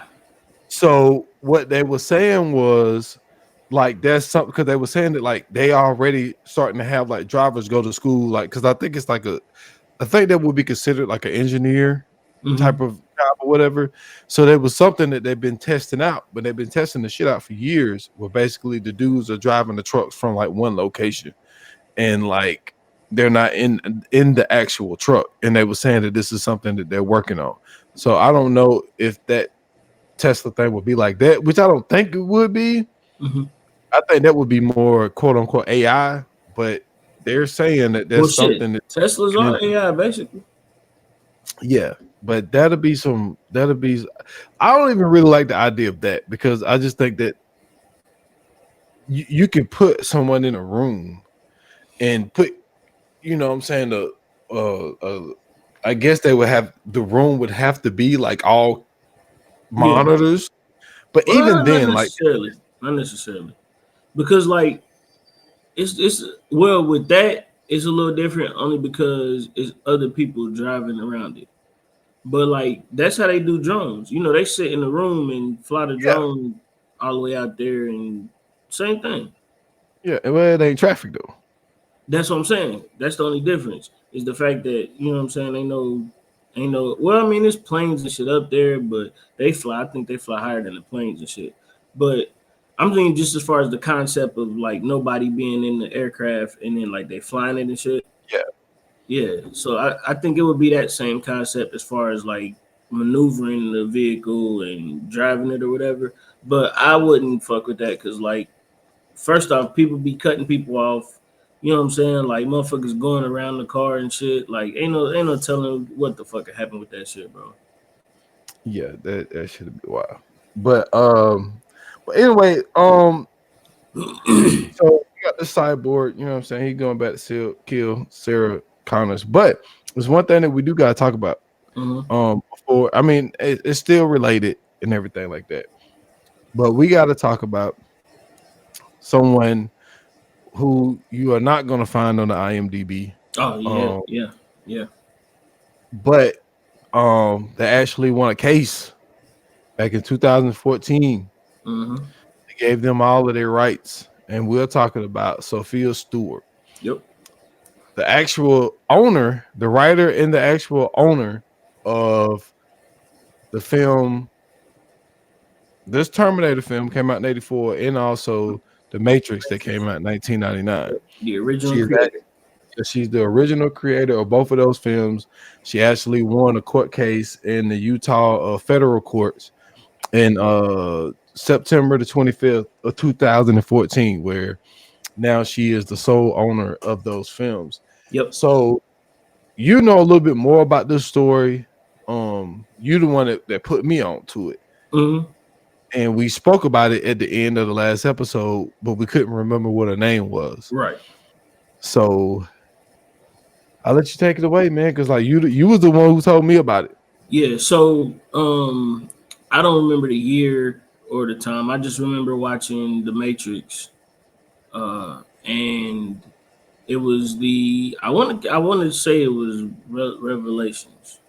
So what they were saying was like that's something because they were saying that like they already starting to have like drivers go to school like because I think it's like I think that would be considered like an engineer Mm-hmm. type of job or whatever. So there was something that they've been testing out, but they've been testing the shit out for years. Where basically the dudes are driving the trucks from like one location and like they're not in the actual truck, and they were saying that this is something that they're working on. So I don't know if that Tesla thing would be like that, which I don't think it would be. Mm-hmm. I think that would be more quote unquote AI, but they're saying that Well, there's shit. something that Teslas are AI basically. yeah, but that'll be I don't even really like the idea of that because I just think that you can put someone in a room and put you know what I'm saying I guess they would have the room would have to be like all Yeah. monitors, but even Well, not then like necessarily. Not necessarily. Because like it's well with that it's a little different only because it's other people driving around it. But like that's how they do drones. You know, they sit in the room and fly the yeah, drone all the way out there and same thing. yeah, well it ain't traffic though. That's what I'm saying. That's the only difference is the fact that you know what I'm saying. Ain't no. Well, I mean, there's planes and shit up there, but they fly. I think they fly higher than the planes and shit. But I'm thinking just as far as the concept of like nobody being in the aircraft and then like they flying it and shit. Yeah. Yeah. So I think it would be that same concept as far as like maneuvering the vehicle and driving it or whatever. But I wouldn't fuck with that because like first off, people be cutting people off. You know what I'm saying? Like motherfuckers going around the car and shit. Like ain't no telling what the fuck happened with that shit, bro. Yeah, that should be wild. But anyway, so we got the cyborg, you know what I'm saying? He going back to kill Sarah Connors. But there's one thing that we do gotta talk about. Mm-hmm. Before I mean it's still related and everything like that. But we gotta talk about someone who you are not gonna find on the IMDb. Oh yeah, Um, yeah, yeah. but they actually won a case back in 2014. Mm-hmm. They gave them all of their rights, and we're talking about Sophia Stewart, Yep. the actual owner, the writer, and the actual owner of the film. This Terminator film came out in '84, and also the Matrix that came out in 1999. The original She is that creator. she's the original creator of both of those films. She actually won a court case in the Utah federal courts in September the 25th of 2014, where now she is the sole owner of those films. Yep. So you know a little bit more about this story. You the one that put me on to it. Mm-hmm. And we spoke about it at the end of the last episode, but we couldn't remember what her name was. Right. So I'll let you take it away, man, because like you was the one who told me about it. Yeah. So I don't remember the year or the time. I just remember watching The Matrix. And it was I wanted to say it was Revelations,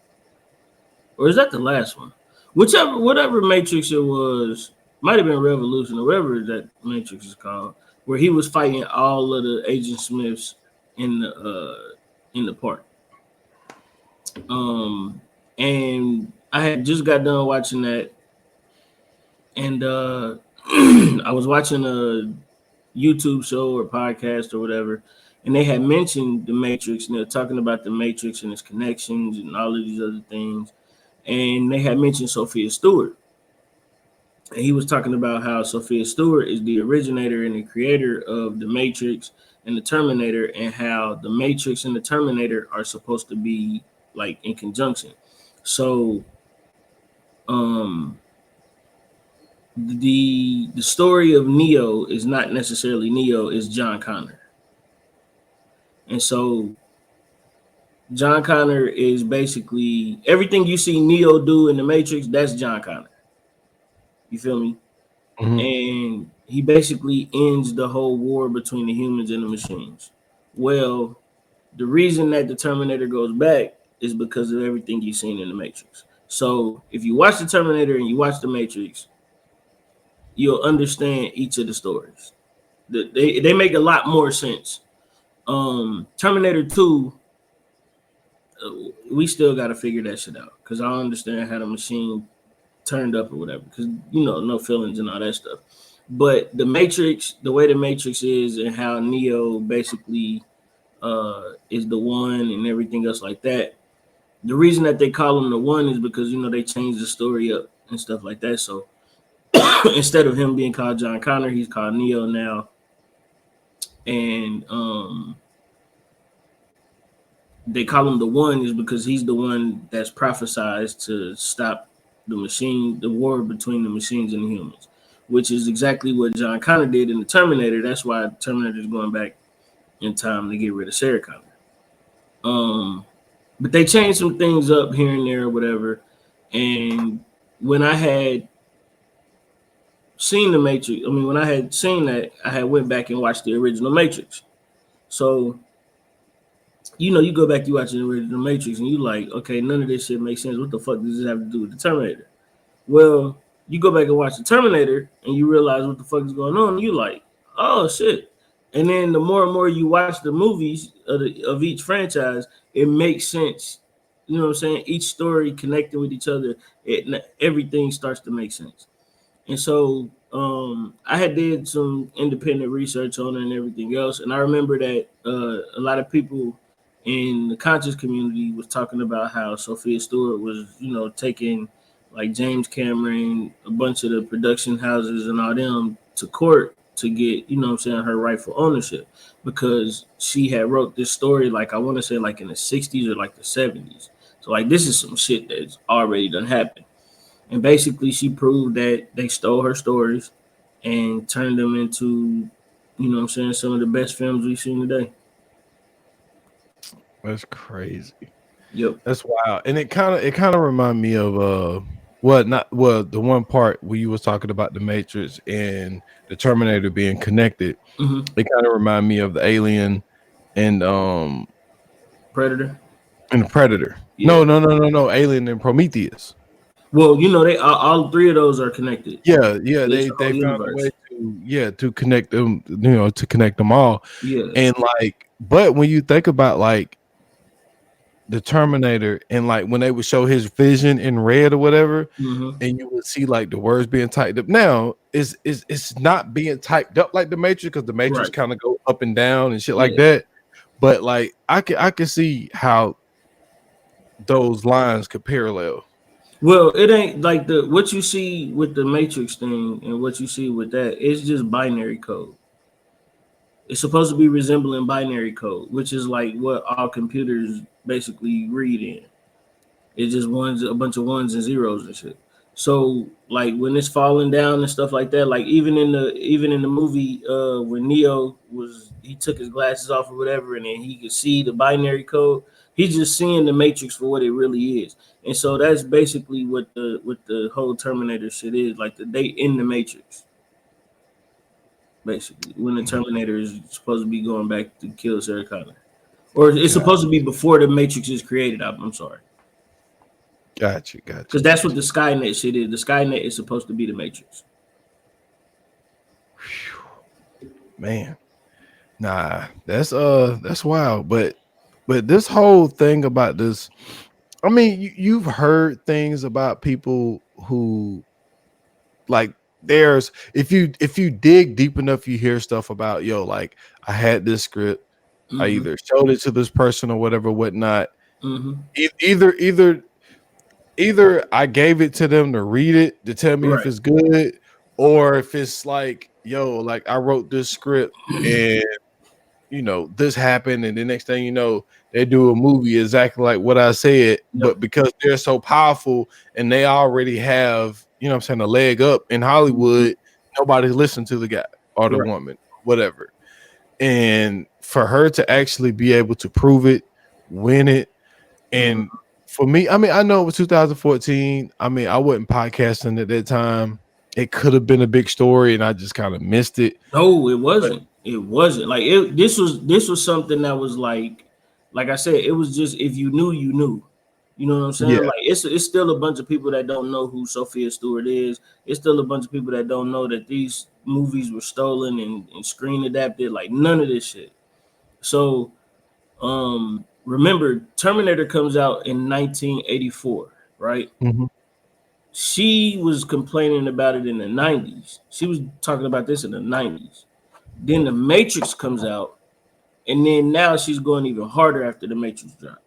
or is that the last one? Whatever Matrix it was, might have been Revolution or whatever that Matrix is called, where he was fighting all of the Agent Smiths in the park. Um, and I had just got done watching that, and I was watching a YouTube show or podcast or whatever, and they had mentioned the Matrix, and they're talking about the Matrix and its connections and all of these other things. And they had mentioned Sophia Stewart. And he was talking about how Sophia Stewart is the originator and the creator of the Matrix and the Terminator, and how the Matrix and the Terminator are supposed to be like in conjunction. So um the story of Neo is not necessarily Neo, is John Connor. And so John Connor is basically everything you see Neo do in the Matrix, that's John Connor. You feel me? Mhm. And he basically ends the whole war between the humans and the machines. Well, the reason that the Terminator goes back is because of everything you've seen in the Matrix. So if you watch the Terminator and you watch the Matrix, you'll understand each of the stories. They make a lot more sense. Terminator 2, we still got to figure that shit out because I don't understand how the machine turned up or whatever because no feelings and all that stuff. But the Matrix, the way the Matrix is and how Neo basically is the one and everything else like that. The reason that they call him the one is because they changed the story up and stuff like that. So instead of him being called John Connor, he's called Neo now. And they call him the one is because he's the one that's prophesized to stop the war between the machines and the humans, which is exactly what John Connor did in the Terminator. That's why Terminator is going back in time to get rid of Sarah Connor. But they changed some things up here and there or whatever. And when I had seen the Matrix, when I had seen that, I had went back and watched the original Matrix. So, you go back, you watch the original Matrix, and you like, okay, none of this shit makes sense. What the fuck does this have to do with the Terminator? Well, you go back and watch the Terminator, and you realize what the fuck is going on, and you like, oh, shit. And then the more and more you watch the movies of each franchise, it makes sense. You know what I'm saying? Each story connecting with each other, everything starts to make sense. And so I had did some independent research on it and everything else. And I remember that a lot of people in the conscious community was talking about how Sophia Stewart was, taking like James Cameron, a bunch of the production houses and all them to court to get, her rightful ownership because she had wrote this story, like I want to say like in the 60s or like the 70s. So like this is some shit that's already done happened. And basically she proved that they stole her stories and turned them into, some of the best films we've seen today. That's crazy. Yep. That's wild. And it kind of remind me of the one part where you was talking about the Matrix and the Terminator being connected. Mm-hmm. It kind of remind me of the Alien and Predator. And the Predator. Yeah. No. Alien and Prometheus. Well, they all three of those are connected. Yeah. They found a way to connect them, to connect them all. Yeah. And but when you think about the Terminator and when they would show his vision in red or whatever, mm-hmm. and you would see the words being typed up. Now it's not being typed up like the Matrix because the Matrix kind of go up and down and shit like that. But I can see how those lines could parallel. Well, it ain't like what you see with the Matrix thing and what you see with that. It's just binary code. It's supposed to be resembling binary code, which is like what all computers basically read in. It's just a bunch of ones and zeros and shit. So when it's falling down and stuff like that, even in the movie when Neo he took his glasses off or whatever, and then he could see the binary code. He's just seeing the Matrix for what it really is. And so that's basically what the whole Terminator shit is, they in the Matrix. Basically, when the Terminator is supposed to be going back to kill Sarah Connor. Or it's supposed to be before the Matrix is created. I'm sorry. Gotcha. Because that's what the Skynet shit is. The Skynet is supposed to be the Matrix. Man. Nah, that's wild. But this whole thing about this, you've heard things about people who there's if you dig deep enough, you hear stuff about I had this script, mm-hmm. I either showed it to this person or whatnot. Mm-hmm. Either I gave it to them to read it to tell me if it's good, or if it's I wrote this script and this happened, and the next thing you know, they do a movie exactly like what I said, but because they're so powerful and they already have, a leg up in Hollywood, nobody's listened to the guy or the woman, whatever. And for her to actually be able to prove it, win it, and for me, I know it was 2014. I wasn't podcasting at that time. It could have been a big story, and I just kind of missed it. No, it wasn't. It wasn't this was something that was like I said, it was just if you knew, you knew. You know what I'm saying? Yeah. Like it's still a bunch of people that don't know who Sophia Stewart is. It's still a bunch of people that don't know that these movies were stolen and screen adapted. Like none of this shit. So remember, Terminator comes out in 1984, right? Mm-hmm. She was complaining about it in the 90s. She was talking about this in the 90s. Then the Matrix comes out, and then now she's going even harder after the Matrix drops.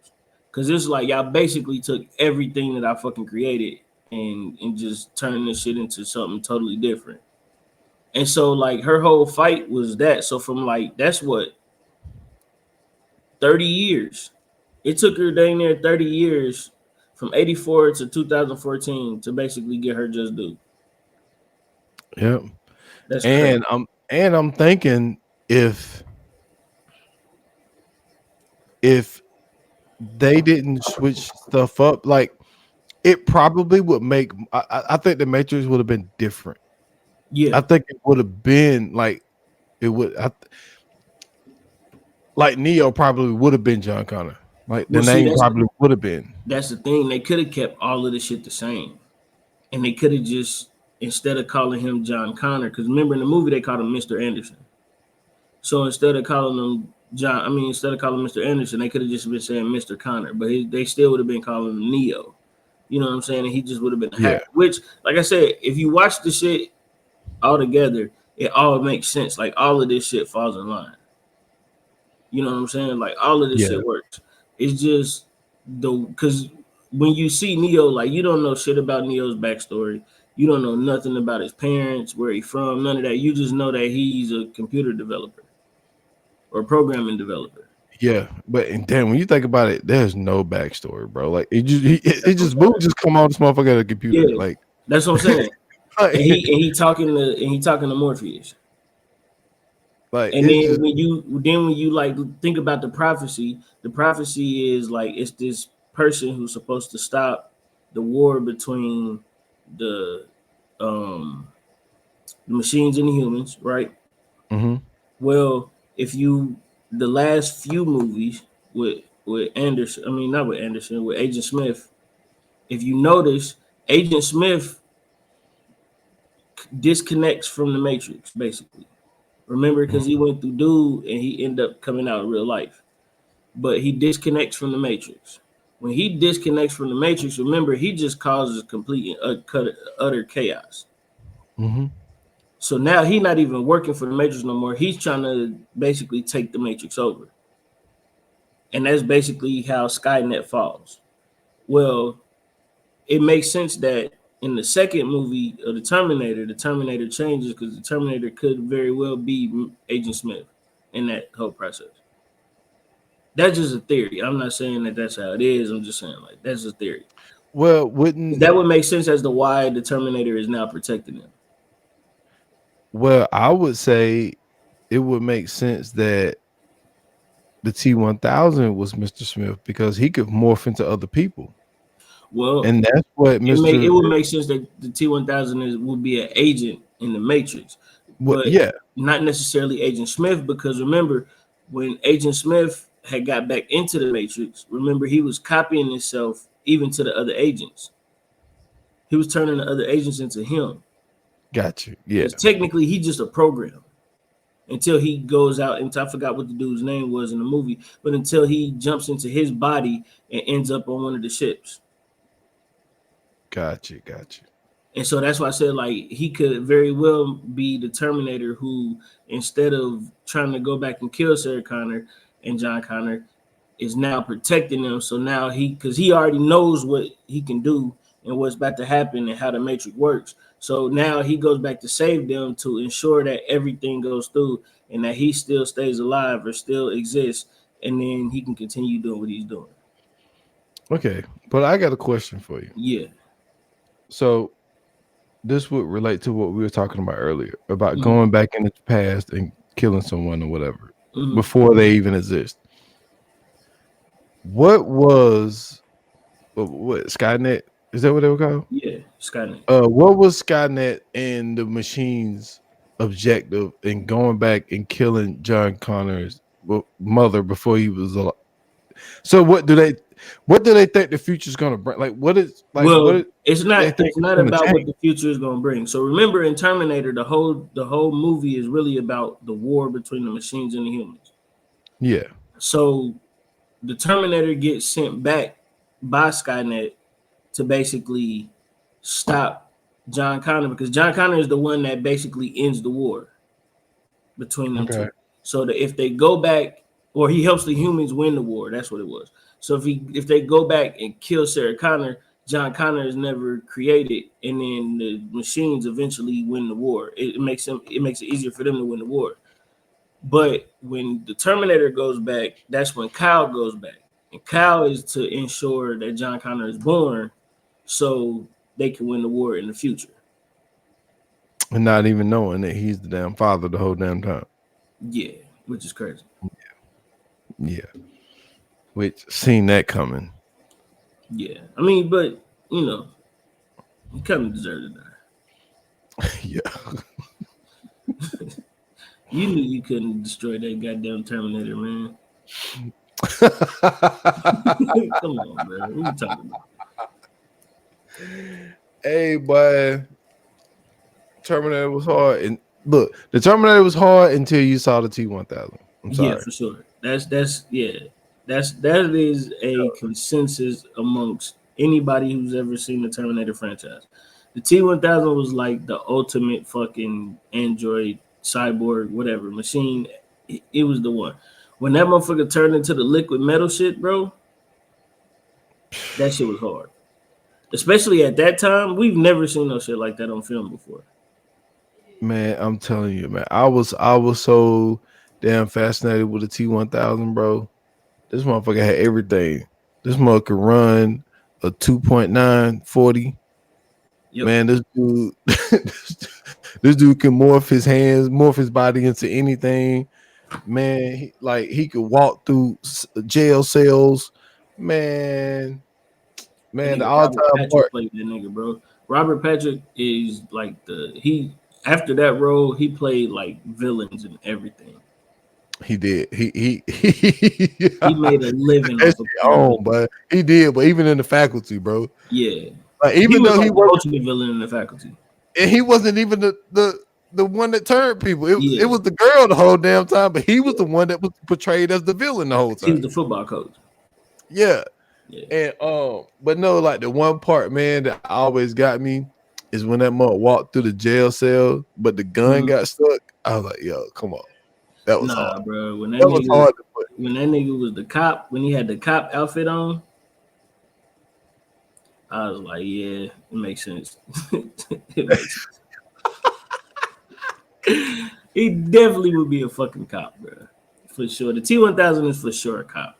Cause it's like y'all basically took everything that I fucking created and just turned this shit into something totally different. And so like her whole fight was that. So from like that's what 30 years. It took her dang near 30 years from 84 to 2014 to basically get her just due. Yep. That's crazy. I'm thinking if they didn't switch stuff up, like it probably would make. I think the Matrix would have been different. Yeah. I think it would have been like it would. Like Neo probably would have been John Connor. Like the Well, see, name probably would have been. that's the thing. They could have kept all of the shit the same, and they could have just instead of calling him John Connor, because remember in the movie they called him Mr. Anderson. So instead of calling him instead of calling Mr. Anderson, they could have just been saying Mr. Connor, but they still would have been calling him Neo. You know what I'm saying? And he just would have been a Yeah. hacker. Which, like I said, if you watch the shit all together, it all makes sense. Like all of this shit falls in line. You know what I'm saying? Like all of this Yeah. shit works. It's just because when you see Neo, like you don't know shit about Neo's backstory. You don't know nothing about his parents, where he from, none of that. You just know that he's a computer developer or programming developer. Yeah, but and then when you think about it, there's no backstory, bro. Like it just moved, just come on this motherfucker at a computer. Yeah, Like that's what I'm saying. like, and he talking to Morpheus. like And it's then just when you like think about the prophecy is like it's this person who's supposed to stop the war between the the machines and the humans, right? mhm. Well, if you the last few movies with Anderson, I mean not with Anderson, with Agent Smith, if you notice, Agent Smith disconnects from the Matrix, basically. Remember, because he went through Dude and he ended up coming out in real life. But he disconnects from the Matrix. When he disconnects from the Matrix, remember, he just causes complete and utter chaos. Mhm. So now he's not even working for the Matrix no more. He's trying to basically take the Matrix over. And that's basically how Skynet falls. Well, it makes sense that in the second movie of the Terminator changes because the Terminator could very well be Agent Smith in that whole process. That's just a theory. I'm not saying that that's how it is. I'm just saying like that's a theory. Well, wouldn't That would make sense as to why the Terminator is now protecting them. well, I would say it would make sense that the T-1000 was Mr. Smith because he could morph into other people, Well, and that's what it Mr. would make sense that the T-1000 would be an agent in the Matrix, What? but Yeah, not necessarily Agent Smith because remember when Agent Smith had got back into the Matrix, remember he was copying himself even to the other agents. He was turning the other agents into him got you. Yeah, because technically he's just a program until he goes out and I forgot what the dude's name was in the movie, but until he jumps into his body and ends up on one of the ships. got you. And so that's why I said like he could very well be the Terminator who instead of trying to go back and kill Sarah Connor and John Connor is now protecting them. So now because he already knows what he can do and what's about to happen and how the Matrix works. So now he goes back to save them to ensure that everything goes through and that he still stays alive or still exists, and then he can continue doing what he's doing. Okay, but I got a question for you. Yeah. So this would relate to what we were talking about earlier about Mhm. going back in the past and killing someone or whatever Mhm. before they even exist. What was what Skynet? Is that what they were called? Yeah. Skynet. What was Skynet and the machines' objective in going back and killing John Connor's mother before he was alive? So what do they? What do they think the future's gonna bring? Like, what is like Well, what it's they not. think It's is not gonna about what change? the future is going to bring. So remember, in Terminator, the whole movie is really about the war between the machines and the humans. Yeah. So the Terminator gets sent back by Skynet to basically stop John Connor, because John Connor is the one that basically ends the war between them Okay. two. So that if they go back, or he helps the humans win the war, that's what it was. So if they go back and kill Sarah Connor, John Connor is never created, and then the machines eventually win the war. It makes it easier for them to win the war. But when the Terminator goes back, that's when Kyle goes back. And Kyle is to ensure that John Connor is born so they can win the war in the future. And not even knowing that he's the damn father the whole damn time. Yeah, which is crazy. Yeah. Which seen that coming. Yeah. I mean, but, you know, he kind of deserved to die. Yeah. You knew you couldn't destroy that goddamn Terminator, man. Come on, bro. What you talking about? Hey, boy. Terminator was hard. And look, the Terminator was hard until you saw the T-1000. I'm sorry. Yeah, for sure. That is a consensus amongst anybody who's ever seen the Terminator franchise. The T-1000 was like the ultimate fucking android, cyborg, whatever machine. It was the one. When that motherfucker turned into the liquid metal shit, bro, that shit was hard. Especially at that time, we've never seen no shit like that on film before. Man, I'm telling you, man. I was so damn fascinated with the T-1000, bro. This motherfucker had everything. This motherfucker could run a 2.9 40. Yep. Man, this dude this dude can morph his hands, morph his body into anything. Man, he could walk through jail cells. Man, That the nigga all-time Robert Patrick part. played that nigga, bro. Robert Patrick is like after that role, he played like villains and everything. He did. He made a living off of own, but he did. But even in the faculty, bro. Yeah. Like, even though was he like the wasn't, ultimate villain in the faculty. and he wasn't even the one that turned people. Yeah. It was the girl the whole damn time, but he was the one that was portrayed as the villain the whole time. He was the football coach. Yeah. Yeah. And but no, like the one part, man, that always got me is when that mother walked through the jail cell, but the gun got stuck. I was like, yo, come on. That was hard. Bro. When that was hard to put. When that nigga was the cop, when he had the cop outfit on, I was like, yeah, it makes sense. It makes sense. He definitely would be a fucking cop, bro. For sure. The T-1000 is for sure a cop.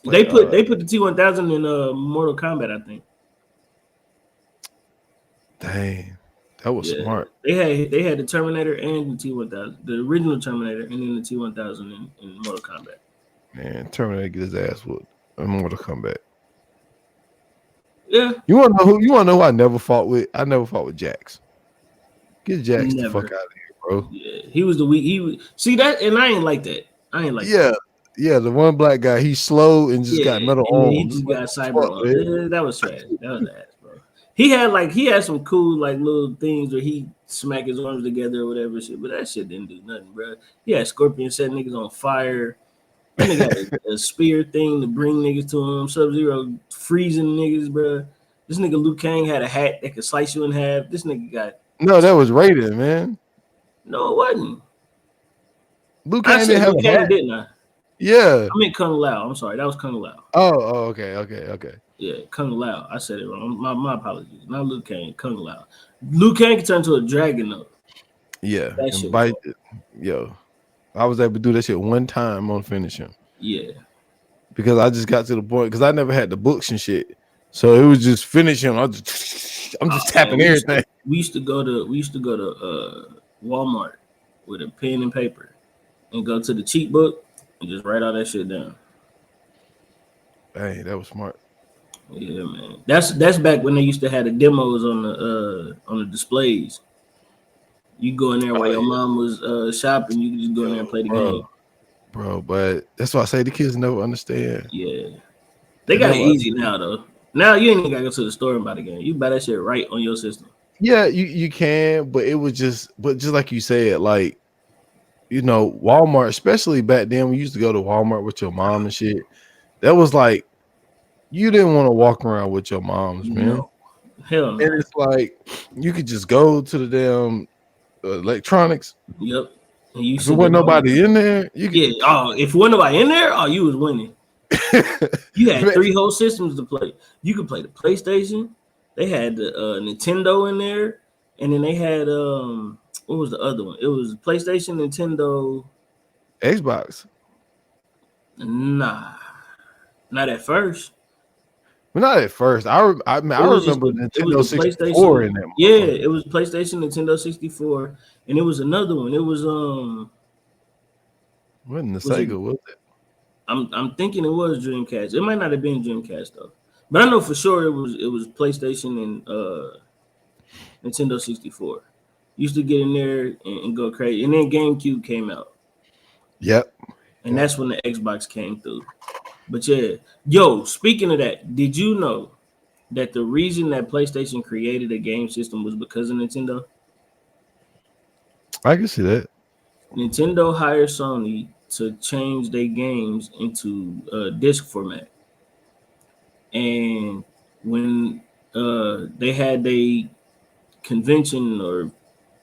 They put the T-1000 in Mortal Kombat, I think. Dang, that was smart. They had the Terminator and the T-1000, the original Terminator, and then the T-1000 in Mortal Kombat. Man, Terminator get his ass whooped in Mortal Kombat. Yeah. You wanna know who I never fought with? I never fought with Jax. Get Jax the fuck out of here, bro. Yeah, he was the weak. See that, and I ain't like that. That. Yeah, the one black guy. He's slow and just got metal arms. He just got cyber arms. That was trash. That was ass, bro. He had some cool like little things where he smack his arms together or whatever shit, but that shit didn't do nothing, bro. He had Scorpion set niggas on fire. That nigga had a spear thing to bring niggas to him. Sub-Zero freezing niggas, bro. This nigga Liu Kang had a hat that could slice you in half. This nigga got that was Raiden, man. No, it wasn't. Liu Kang didn't have a hat, didn't I? Yeah. I meant Kung Lao. I'm sorry, that was Kung Lao. Oh, okay. Yeah, Kung Lao. I said it wrong. My apologies. Not Liu Kang, Kung Lao. Liu Kang can turn to a dragon though. Yeah, that shit bite it. Yo, I was able to do that shit one time on Finish Him. Yeah, because I just got to the point because I never had the books and shit, so it was just Finish Him. I'm just tapping everything. We used to go to Walmart with a pen and paper and go to the cheat book and just write all that shit down. Hey, that was smart. Yeah, man. That's back when they used to have the demos on the displays. You go in there while your mom was shopping. You could just go in there and play the game. bro. But that's why I say the kids never understand. Yeah, they got it never easy now though. Now you ain't even gotta go to the store and buy the game. You buy that shit right on your system. Yeah, you can, but it was just like you said, like Walmart, especially back then, we used to go to Walmart with your mom and shit. That was like you didn't want to walk around with your moms, man. No, hell no. And it's like you could just go to the damn electronics. Yep. And you If there sit there wasn't nobody in there, you could. Yeah. Oh, if wasn't nobody in there, oh, you was winning. You had 3 whole systems to play. You could play the PlayStation. They had the Nintendo in there, and then they had what was the other one? It was PlayStation, Nintendo, Xbox. Nah, not at first. Well, not at first. I remember Nintendo 64 in there. Yeah, it was PlayStation, Nintendo 64, and it was another one. It was wasn't the Sega, was it? I'm thinking it was Dreamcast. It might not have been Dreamcast though, but I know for sure it was PlayStation and Nintendo 64. Used to get in there and go crazy, and then GameCube came out. Yep. And that's when the Xbox came through. But yeah, yo, speaking of that, did you know that the reason that PlayStation created a game system was because of Nintendo? I can see that. Nintendo hired Sony to change their games into disc format. And when they had a convention or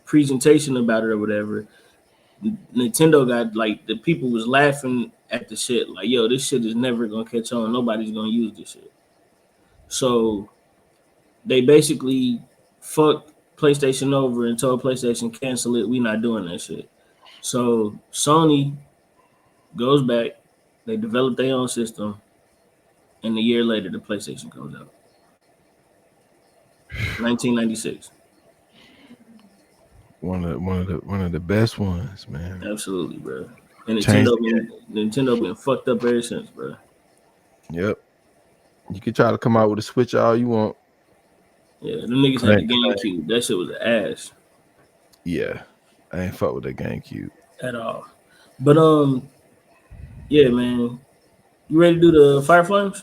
presentation about it or whatever, Nintendo got like the people was laughing at the shit like, yo, this shit is never gonna catch on. Nobody's gonna use this shit. So they basically fucked PlayStation over and told PlayStation cancel it. We not doing that shit. So Sony goes back. They develop their own system, and a year later, the PlayStation comes out. 1996. One of the best ones, man. Absolutely, bro. And Nintendo been fucked up ever since, bro. Yep. You can try to come out with a Switch all you want. Yeah, them niggas had the GameCube. That shit was an ass. Yeah, I ain't fuck with the GameCube at all. But yeah, man. You ready to do the Fire Flames?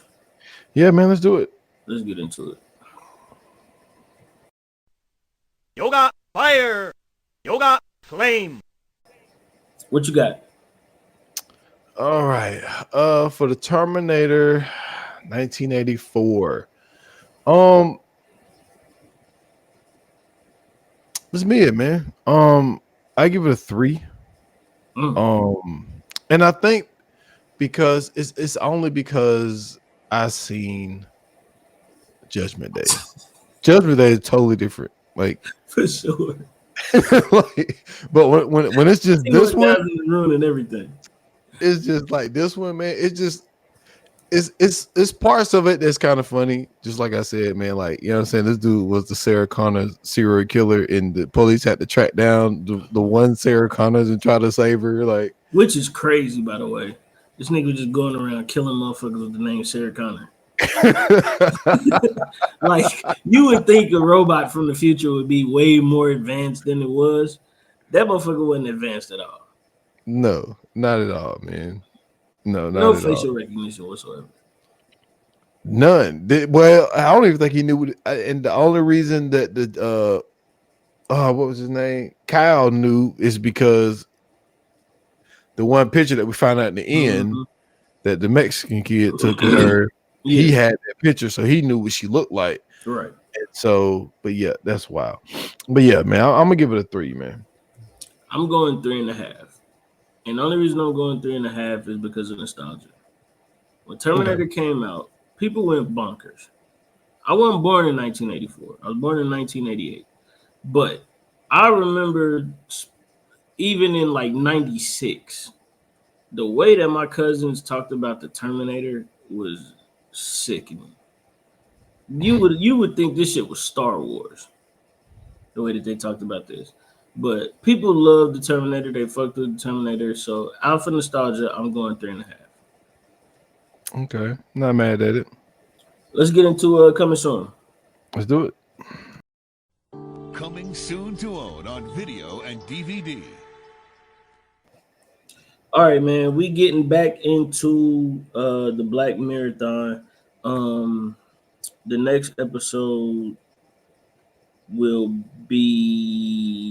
Yeah, man. Let's do it. Let's get into it. Yoga Fire. Yoga Flame. What you got? All right. For the Terminator 1984. It's mid, man. I give it a 3. And I think because it's only because I seen Judgment Day. Judgment Day is totally different. Like for sure. Like, but when it's just this one, ruining everything. It's just like this one, man. It's parts of it that's kind of funny. Just like I said, man. Like, you know what I'm saying. This dude was the Sarah Connor serial killer, and the police had to track down the one Sarah Connor and try to save her. Like, which is crazy, by the way. This nigga just going around killing motherfuckers with the name Sarah Connor. Like, you would think a robot from the future would be way more advanced than it was. That motherfucker wasn't advanced at all. No, not at all, man. No, not no at facial all. recognition whatsoever. None. Well, I don't even think he knew. And the only reason that what was his name? Kyle knew is because the one picture that we found out in the end that the Mexican kid took of her. Yeah. He had that picture, so he knew what she looked like. Right. And so, but yeah, that's wild. But yeah, man, I'm gonna give it a 3, man. I'm going 3.5. And the only reason I'm going 3.5 is because of nostalgia. When Terminator came out, people went bonkers. I wasn't born in 1984. I was born in 1988. But I remember even in like 96, the way that my cousins talked about the Terminator was sickening. You would think this shit was Star Wars, the way that they talked about this. But people love the Terminator. They fucked with the Terminator. So out for nostalgia, I'm going 3.5. Okay, not mad at it. Let's get into coming soon. Let's do it. Coming soon to own on video and DVD. All right, man. We getting back into the Black Marathon. The next episode will be.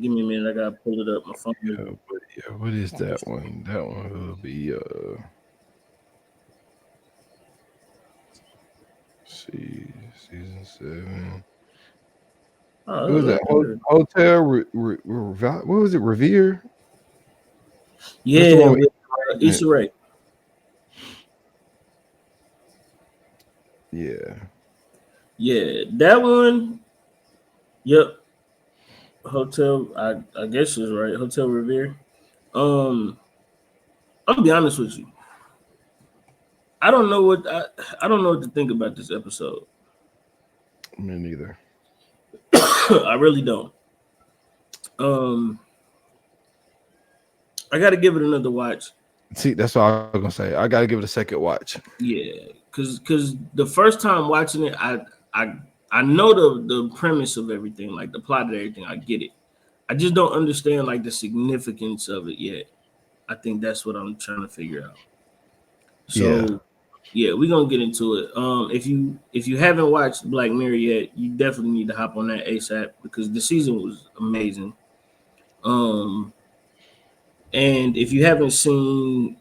Give me a minute. I gotta pull it up. My phone. What is that one? That one will be see, season 7. Oh, What was that? Hotel what was it? Revere? That's the yeah, one with with Issa Issa Rae. Yeah. Yeah, that one. Yep. Hotel. I guess is right. Hotel Revere. Um, I'm gonna be honest with you. I don't know what I don't know what to think about this episode. Me neither. I really don't. Um, I got to give it another watch. See, that's what I was gonna say. I gotta give it a second watch. Yeah, because the first time watching it, I I know the premise of everything, like the plot of everything. I get it. I just don't understand like the significance of it yet. I think that's what I'm trying to figure out. Yeah. So yeah, we're gonna get into it. If you haven't watched Black Mirror yet, you definitely need to hop on that ASAP because the season was amazing. Um, and if you haven't seen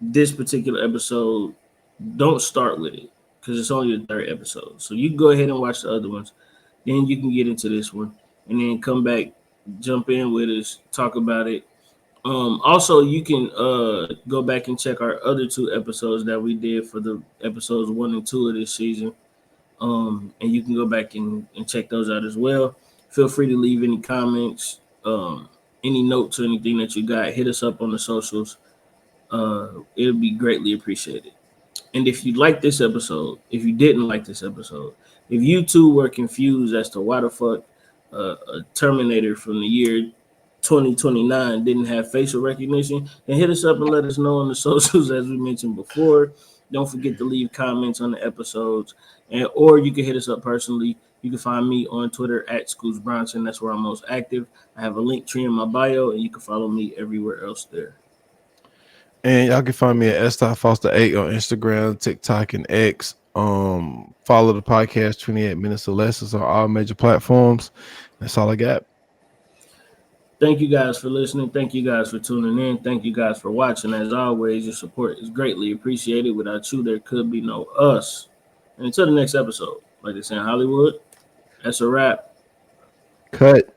this particular episode, don't start with it because it's only the third episode. So you go ahead and watch the other ones, then you can get into this one, and then come back, jump in with us, talk about it. Also, you can go back and check our other two episodes that we did for the episodes 1 and 2 of this season. And you can go back and check those out as well. Feel free to leave any comments, any notes or anything that you got. Hit us up on the socials. It'll be greatly appreciated. And if you like this episode, if you didn't like this episode, if you too were confused as to why the fuck a Terminator from the year 2029 didn't have facial recognition, then hit us up and let us know on the socials as we mentioned before. Don't forget to leave comments on the episodes, and or you can hit us up personally. You can find me on Twitter at Scoots Bronson. That's where I'm most active. I have a link tree in my bio, and you can follow me everywhere else there. And y'all can find me at Foster8 on Instagram, TikTok, and X. Follow the podcast 28 Minutes or Lessons on all major platforms. That's all I got. Thank you guys for listening. Thank you guys for tuning in. Thank you guys for watching. As always, your support is greatly appreciated. Without you, there could be no us. And until the next episode, like they say in Hollywood, that's a wrap. Cut.